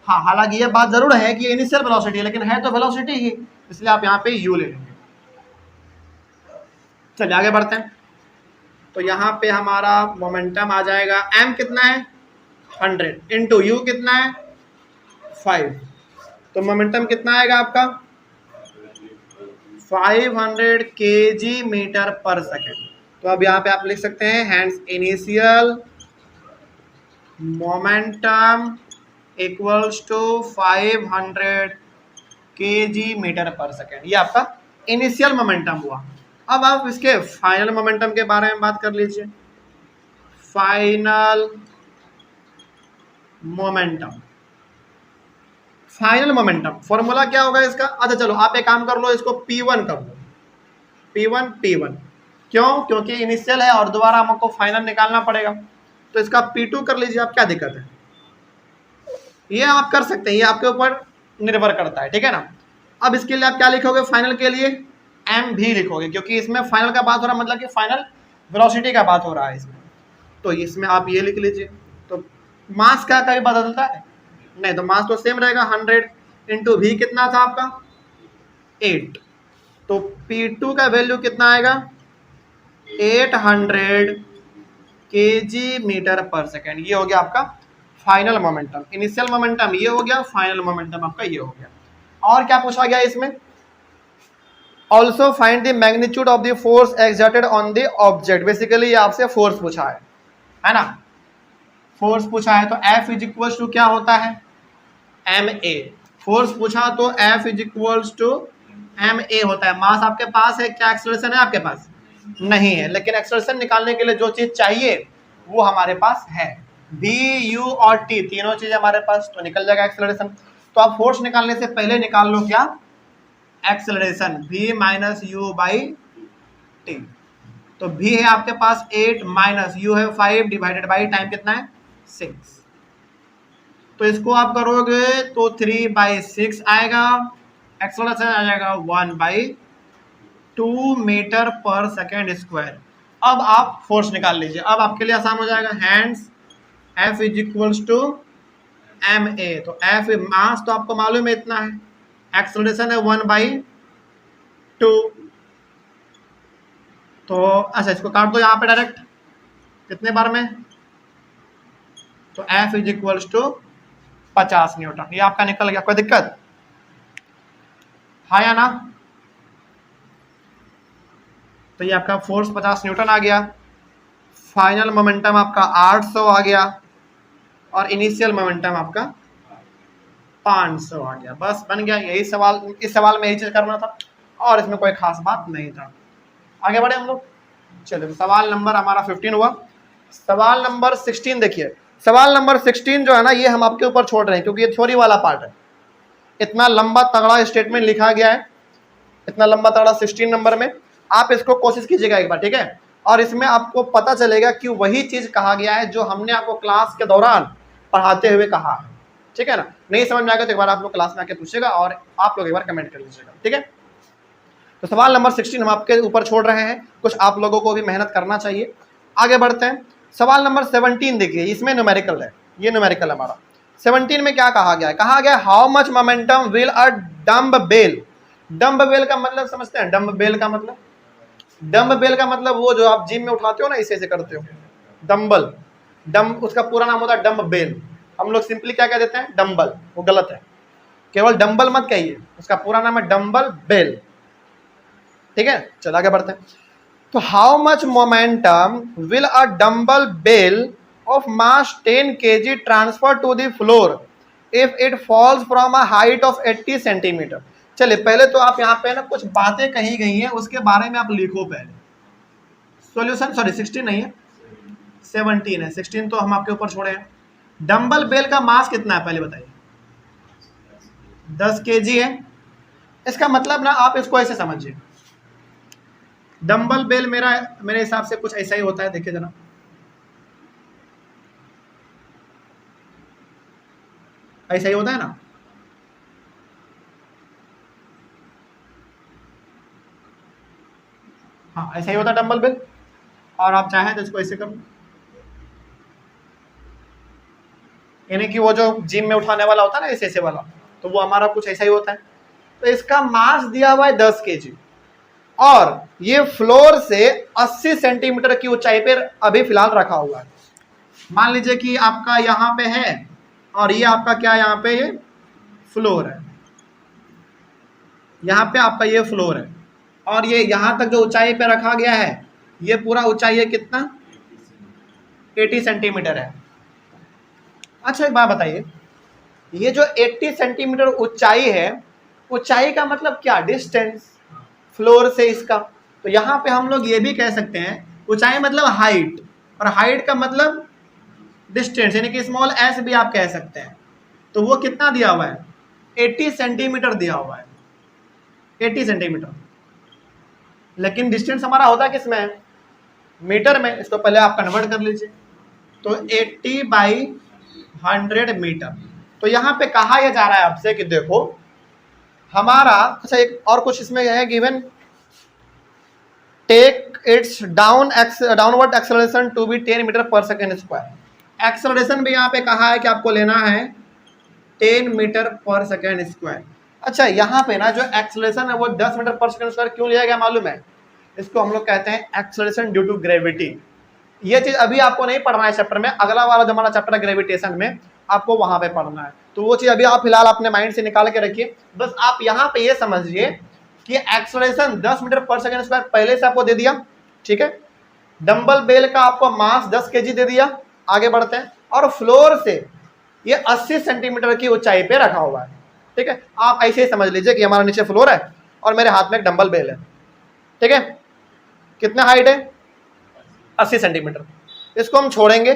हाँ, हालांकि ये बात जरूर है कि इनिशियल वेलोसिटी है, लेकिन है तो वेलोसिटी ही, इसलिए आप यहाँ पे u ले लेंगे। चलिए आगे बढ़ते हैं। तो यहाँ पे हमारा मोमेंटम आ जाएगा, m कितना है 100 इंटू u कितना है 5, तो मोमेंटम कितना आएगा आपका 500 kg मीटर पर सेकेंड। तो अब यहाँ पे आप लिख सकते हैं hence initial momentum equals to 500 kg metre पर सेकेंड, ये आपका इनिशियल मोमेंटम हुआ। अब आप इसके फाइनल मोमेंटम के बारे में बात कर लीजिए। Final momentum, final momentum formula क्या होगा इसका, अच्छा चलो आप एक काम कर लो, इसको P1 कर लो, P1 क्यों? क्योंकि इनिशियल है और दोबारा हमको फाइनल निकालना पड़ेगा। तो इसका P2 कर लीजिए आप, क्या दिक्कत है? ये आप कर सकते हैं, ये आपके ऊपर निर्भर करता है, ठीक है ना। अब इसके लिए आप क्या लिखोगे फाइनल के लिए? एम भी लिखोगे, क्योंकि इसमें फाइनल का बात हो रहा है, मतलब कि फाइनल वेलोसिटी का बात हो रहा है इसमें। तो इसमें आप ये लिख लीजिए। तो मास का कभी बदलता है नहीं, तो मास तो सेम रहेगा, 100 इंटू भी कितना था आपका 8। तो P2 का वैल्यू कितना आएगा 800 kg मीटर पर सेकेंड। ये हो गया आपका फाइनल मोमेंटम। इनिशियल मोमेंटम ये हो गया, फाइनल मोमेंटम आपका ये हो गया। और क्या पूछा गया इसमें? Also find the magnitude of the force exerted on the object. Basically ये आपसे फोर्स पूछा है ना, फोर्स पूछा है। तो F इज इक्वल्स टू क्या होता है ma। फोर्स पूछा तो F is equals to ma होता है। मास आपके पास है, क्या एक्सेलरेशन है आपके पास? नहीं है, लेकिन एक्सेलरेशन निकालने के लिए जो चीज चाहिए वो हमारे पास है, v u और t तीनों चीज हमारे पास, तो निकल जाएगा एक्सेलरेशन। तो आप फोर्स निकालने से पहले निकाल लो क्या acceleration, v minus you by T. तो v है आपके पास 8 माइनस u है 5 डिवाइडेड बाई टाइम कितना है 6। तो इसको आप करोगे तो 3/6 आएगा, एक्सेलरेशन आ जाएगा 1/2 मीटर पर सेकेंड स्क्वायर। अब आप फोर्स निकाल लीजिए, अब आपके लिए आसान हो जाएगा। Hence F is equals to ma। तो F मास तो आपको मालूम है इतना है, एक्सेलरेशन है 1/2। तो अच्छा इसको काट दो यहाँ पे डायरेक्ट, कितने बार में? तो F is equals to 50 newton. ये आपका निकल गया, कोई दिक्कत हाँ या ना? तो ये आपका फोर्स 50 न्यूटन आ गया, फाइनल मोमेंटम आपका 800 आ गया, और इनिशियल मोमेंटम आपका 500 आ गया। बस बन गया। यही सवाल, इस सवाल में यही चीज करना था, और इसमें कोई खास बात नहीं था। आगे बढ़े हम लोग। चलिए सवाल नंबर हमारा 15 हुआ। सवाल नंबर 16 देखिए। सवाल नंबर 16 जो है ना, ये हम आपके ऊपर छोड़ रहे हैं, क्योंकि ये थ्योरी वाला पार्ट है। इतना लंबा तगड़ा स्टेटमेंट लिखा गया है, इतना लंबा तगड़ा 16 नंबर में। आप इसको कोशिश कीजिएगा एक बार, ठीक है। और इसमें आपको पता चलेगा कि वही चीज कहा गया है जो हमने आपको क्लास के दौरान पढ़ाते हुए कहा है, ठीक है ना। नहीं समझ में आएगा तो एक बार आप लोग क्लास में आके पूछिएगा, और आप लोग एक बार कमेंट कर लीजिएगा, ठीक है। तो सवाल नंबर 16 हम आपके ऊपर छोड़ रहे हैं, कुछ आप लोगों को भी मेहनत करना चाहिए। आगे बढ़ते हैं। सवाल नंबर 17 देखिए, इसमें न्यूमेरिकल है, ये न्यूमेरिकल हमारा। 17 में क्या कहा गया है? कहा गया how much momentum will a dumbbell. Dumbbell का मतलब समझते हैं? डम्ब बेल का मतलब, डम्ब बेल का मतलब वो जो आप जिम में उठाते हो ना, इसे ऐसे करते हो, डम्बल। डम्ब उसका पूरा नाम होता है डम्ब बेल। हम लोग सिंपली क्या कह देते हैं? डम्बल। वो गलत है, केवल डम्बल मत कहिए, उसका पूरा नाम है डम्बल बेल, ठीक है। चलो आगे बढ़ते हैं। तो how much momentum will a dumbbell bell of mass 10 kg transfer to the floor if it falls from a height of 80 centimetre. चलिए पहले तो आप यहाँ पे ना कुछ बातें कही गई हैं, उसके बारे में आप लिखो पहले। सॉल्यूशन, सॉरी 16 नहीं है, 17 है। 16 तो हम आपके ऊपर छोड़े हैं। डम्बल बेल का मास कितना है पहले बताइए? 10 kg है। इसका मतलब ना आप इसको ऐसे समझिए, डम्बल बेल मेरे हिसाब से कुछ ऐसा ही होता है। देखिए जरा, ऐसा ही होता है ना। हाँ ऐसा ही होता है डम्बल बेल। और आप चाहें तो इसको ऐसे कर, यानी कि वो जो जिम में उठाने वाला होता है ना, ऐसे वाला, तो वो हमारा कुछ ऐसा ही होता है। तो इसका मास दिया हुआ है 10 kg, और ये फ्लोर से 80 सेंटीमीटर की ऊंचाई पर अभी फिलहाल रखा हुआ है। मान लीजिए कि आपका यहाँ पे है, और ये आपका क्या, यहाँ पे ये फ्लोर है, यहाँ पे आपका ये फ्लोर है, और ये यहाँ तक जो ऊंचाई पे रखा गया है, ये पूरा ऊंचाई है कितना? 80 सेंटीमीटर है। अच्छा एक बात बताइए, ये जो 80 सेंटीमीटर ऊंचाई है, ऊंचाई का मतलब क्या? डिस्टेंस फ्लोर से इसका। तो यहाँ पे हम लोग ये भी कह सकते हैं, ऊंचाई मतलब हाइट, और हाइट का मतलब डिस्टेंस, यानी कि स्मॉल एस भी आप कह सकते हैं। तो वो कितना दिया हुआ है? 80 सेंटीमीटर दिया हुआ है, 80 सेंटीमीटर। लेकिन डिस्टेंस हमारा होता है किस में, मीटर में। इसको पहले आप कन्वर्ट कर लीजिए। तो 80/100 मीटर। तो यहाँ पे कहा यह जा रहा है आपसे कि देखो हमारा, अच्छा एक और कुछ इसमें है given, take its downward acceleration to be 10 metre पर सेकेंड स्क्वायर। एक्सेलरेशन भी यहाँ पे कहा है कि आपको लेना है 10 मीटर पर सेकेंड स्क्वायर। अच्छा यहाँ पे ना जो एक्सेलरेशन है वो 10 मीटर पर सेकेंड स्क्वायर क्यों लिया गया मालूम है? इसको हम लोग कहते हैं एक्सेलरेशन ड्यू टू ग्रेविटी। ये चीज अभी आपको नहीं पढ़ना है चैप्टर में, अगला वाला जो हमारा चैप्टर है ग्रेविटेशन में आपको वहां पे पढ़ना है। तो वो चीज अभी आप फिलहाल अपने माइंड से निकाल के रखिए। बस आप यहाँ पे ये समझिए कि एक्सेलरेशन 10 मीटर पर सेकेंड स्क्वायर पहले से आपको दे दिया, ठीक है। डंबल बेल का आपको मास 10 kg दे दिया। आगे बढ़ते हैं। और फ्लोर से ये 80 सेंटीमीटर की ऊंचाई पे रखा हुआ है, ठीक है। आप ऐसे ही समझ लीजिए कि हमारा नीचे फ्लोर है और मेरे हाथ में एक डंबल बेल है, ठीक है। कितना हाइट है? 80 सेंटीमीटर। इसको हम छोड़ेंगे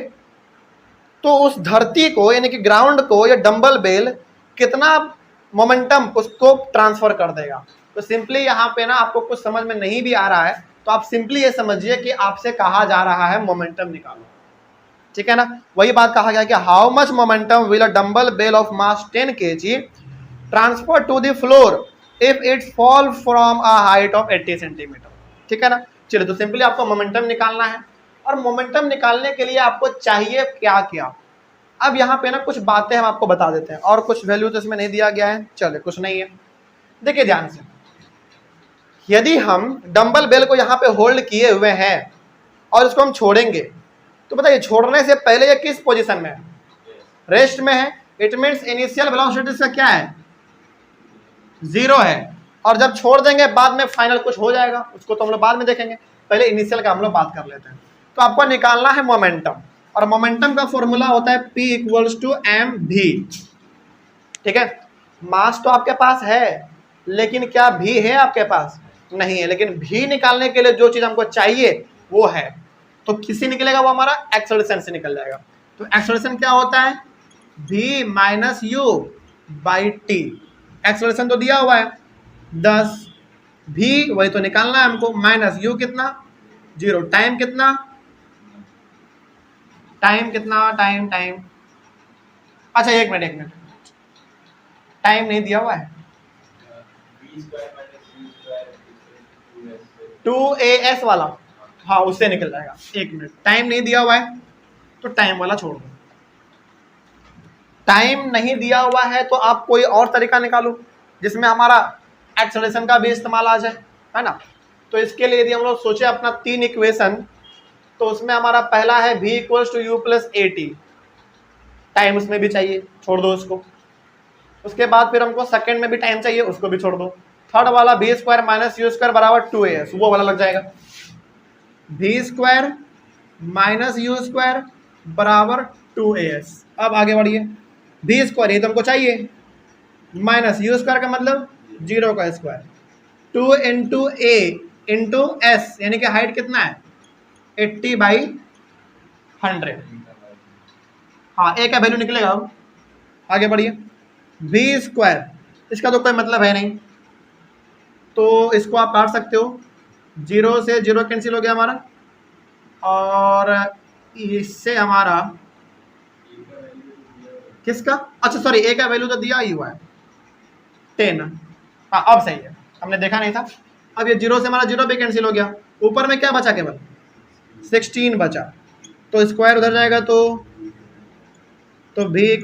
तो उस धरती को यानी कि ग्राउंड को या डंबल बेल कितना मोमेंटम उसको ट्रांसफर कर देगा। तो सिंपली यहाँ पे ना आपको कुछ समझ में नहीं भी आ रहा है तो आप सिंपली ये समझिए कि आपसे कहा जा रहा है मोमेंटम निकालो, ठीक है ना। वही बात कहा गया कि how much momentum will a dumbbell of mass 10 kg transfer to the floor if its fall from a height of 80 centimetre, ठीक है ना। चलिए तो सिंपली आपको मोमेंटम निकालना है और मोमेंटम निकालने के लिए आपको चाहिए क्या क्या। अब यहाँ पे ना कुछ बातें हम आपको बता देते हैं और कुछ वैल्यू तो इसमें नहीं दिया गया है, चले कुछ नहीं है। देखिए ध्यान से, यदि हम डंबल बेल को यहाँ पे होल्ड किए हुए हैं और इसको हम छोड़ेंगे तो बताइए छोड़ने से पहले ये किस पोजीशन में है? रेस्ट में है। इट मीन्स इनिशियल वेलोसिटी इसका क्या है? 0 है। और जब छोड़ देंगे बाद में फाइनल कुछ हो जाएगा, उसको तो हम लोग बाद में देखेंगे, पहले इनिशियल का हम लोग बात कर लेते हैं। तो आपको निकालना है मोमेंटम और मोमेंटम का फॉर्मूला होता है P = mv, ठीक है। मास तो आपके पास है लेकिन क्या v है आपके पास? नहीं है। लेकिन v निकालने के लिए जो चीज हमको चाहिए वो है, तो किसी निकलेगा वो हमारा एक्सेलरेशन से निकल जाएगा। तो एक्सेलरेशन क्या होता है? v - u/t। एक्सेलरेशन तो दिया हुआ है 10, v वही तो निकालना है हमको, माइनस u कितना? 0। टाइम कितना? टाइम अच्छा एक मिनट, टाइम नहीं दिया हुआ है। 2as वाला, हाँ उससे निकल जाएगा। एक मिनट, टाइम नहीं दिया हुआ है तो टाइम वाला छोड़ दो। टाइम नहीं दिया हुआ है तो आप कोई और तरीका निकालो जिसमें हमारा एक्सेलरेशन का भी इस्तेमाल आ जाए, है ना। तो इसके लिए यदि हम लोग सोचे अपना 3 इक्वेशन, तो उसमें हमारा पहला है v = u + at। टाइम उसमें भी चाहिए, छोड़ दो उसको। उसके बाद फिर हमको सेकंड में भी टाइम चाहिए, उसको भी छोड़ दो। थर्ड वाला v² - u² = 2as, वो वाला लग जाएगा। v² - u² = 2as। अब आगे बढ़िए, v² ये तो हमको चाहिए, माइनस u² का मतलब 0 का स्क्वायर, 2 × a × s यानी कि हाइट कितना है? 80/100। हाँ a का वैल्यू निकलेगा। अब आगे बढ़िए, v², इसका तो कोई मतलब है नहीं तो इसको आप काट सकते हो। 0 से 0 कैंसिल हो गया हमारा और इससे हमारा किसका, अच्छा सॉरी a का वैल्यू तो दिया ही हुआ है 10। हाँ अब सही है, हमने देखा नहीं था। अब ये 0 से हमारा 0 भी कैंसिल हो गया, ऊपर में क्या बचा? केवल 16 बचा, तो स्क्वायर उधर जाएगा तो v =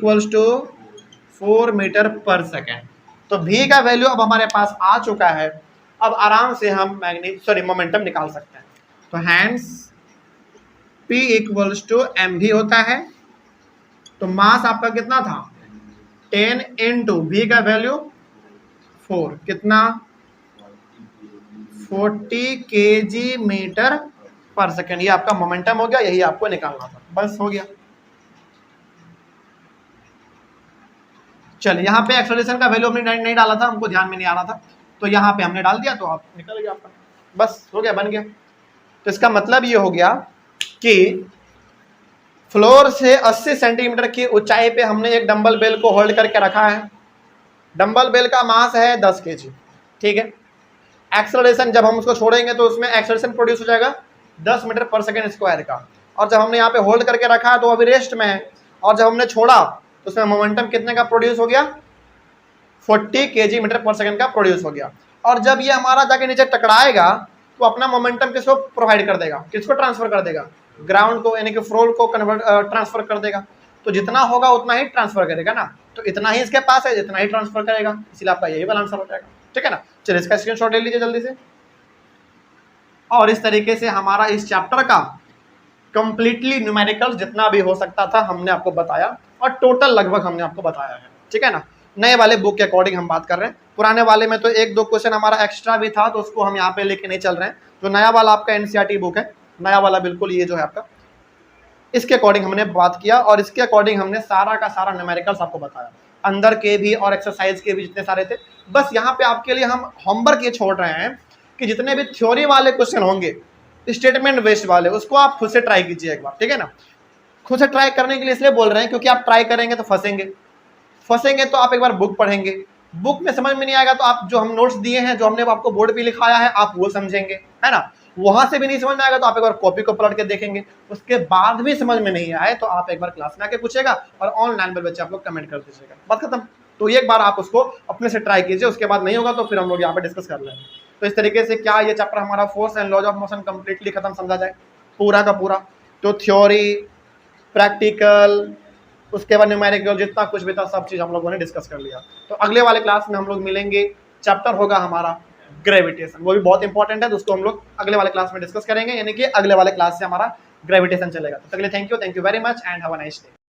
4 मीटर पर सेकेंड। तो v का वैल्यू अब हमारे पास आ चुका है। अब आराम से हम मोमेंटम निकाल सकते हैं। तो हैंस P = mv होता है। तो मास आपका कितना था? 10 × v का वैल्यू 4, कितना? 40 kg मीटर पर सेकेंड। ये आपका मोमेंटम हो गया, यही आपको निकालना था, बस हो गया। चलिए यहाँ पे एक्सेलरेशन का वैल्यू हमने नहीं डाला था, हमको ध्यान में नहीं आ रहा था, तो यहाँ पे हमने डाल दिया तो आप निकल गया आपका, बस हो गया, बन गया। तो इसका मतलब ये हो गया कि फ्लोर से 80 सेंटीमीटर की ऊंचाई पे हमने एक डंबल बेल को होल्ड करके रखा है। डंबल बेल का मास है 10 kg, ठीक है। एक्सेलरेशन जब हम उसको छोड़ेंगे तो उसमें एक्सेलरेशन प्रोड्यूस हो जाएगा 10 मीटर पर सेकेंड स्क्वायर का, और जब हमने यहाँ पे होल्ड करके रखा है तो अभी रेस्ट में है, और जब हमने छोड़ा तो उसमें मोमेंटम कितने का प्रोड्यूस हो गया, 40 kg मीटर पर सेकेंड का प्रोड्यूस हो गया। और जब ये हमारा जाके नीचे टकराएगा तो अपना मोमेंटम किसको प्रोवाइड कर देगा, किसको ट्रांसफर कर देगा, ग्राउंड को, यानी कि फ्लोर को ट्रांसफर कर देगा। तो जितना होगा उतना ही ट्रांसफर करेगा ना, तो इतना ही इसके पास है, जितना ही ट्रांसफर करेगा, इसलिए आपका यही वाला आंसर हो जाएगा। ठीक है ना, चलिए इसका स्क्रीनशॉट ले लीजिए जल्दी से। और इस तरीके से हमारा इस चैप्टर का कंप्लीटली न्यूमेरिकल जितना भी हो सकता था हमने आपको बताया, और टोटल लगभग हमने आपको बताया है। ठीक है ना, नए वाले बुक के अकॉर्डिंग हम बात कर रहे हैं, पुराने वाले में तो 1-2 क्वेश्चन हमारा एक्स्ट्रा भी था, तो उसको हम यहाँ पे लेके नहीं चल रहे हैं। जो नया वाला आपका एनसीईआरटी बुक है, नया वाला बिल्कुल ये जो है आपका, इसके अकॉर्डिंग हमने बात किया, और इसके अकॉर्डिंग हमने सारा का सारा न्यूमेरिकल्स आपको बताया, अंदर के भी और एक्सरसाइज के भी जितने सारे थे। बस यहाँ पे आपके लिए हम होमवर्क ये छोड़ रहे हैं कि जितने भी थ्योरी वाले क्वेश्चन होंगे, स्टेटमेंट बेस्ड वाले, उसको आप खुद से ट्राई कीजिए एक बार। ठीक है ना, खुद से ट्राई करने के लिए इसलिए बोल रहे हैं क्योंकि आप ट्राई करेंगे तो फंसेंगे तो आप एक बार बुक पढ़ेंगे, बुक में समझ में नहीं आएगा तो आप जो हम नोट्स दिए हैं, जो हमने आपको बोर्ड पे लिखाया है, आप वो समझेंगे, है ना। वहां से भी नहीं समझ में आएगा तो आप एक बार कॉपी को पलट के देखेंगे, उसके बाद भी समझ में नहीं आए तो आप एक बार क्लास में आके पूछेगा, और ऑनलाइन पर बच्चे आप लोग कमेंट कर दीजिएगा, बात खत्म। तो एक बार आप उसको अपने से ट्राई कीजिए, उसके बाद नहीं होगा तो फिर हम लोग यहाँ पे डिस्कस कर लेंगे। तो इस तरीके से क्या ये चैप्टर हमारा force and laws of motion completely खत्म समझा जाए, पूरा का पूरा। तो थ्योरी, प्रैक्टिकल, उसके बाद न्यूमेरिकल, जितना कुछ भी था सब चीज़ हम लोगों ने डिस्कस कर लिया। तो अगले वाले क्लास में हम लोग मिलेंगे, चैप्टर होगा हमारा ग्रेविटेशन, वो भी बहुत इंपॉर्टेंट है, तो उसको हम लोग अगले वाले क्लास में डिस्कस करेंगे, यानी कि अगले वाले क्लास से हमारा ग्रेविटेशन चलेगा। तो अगले thank you very much and have a nice day.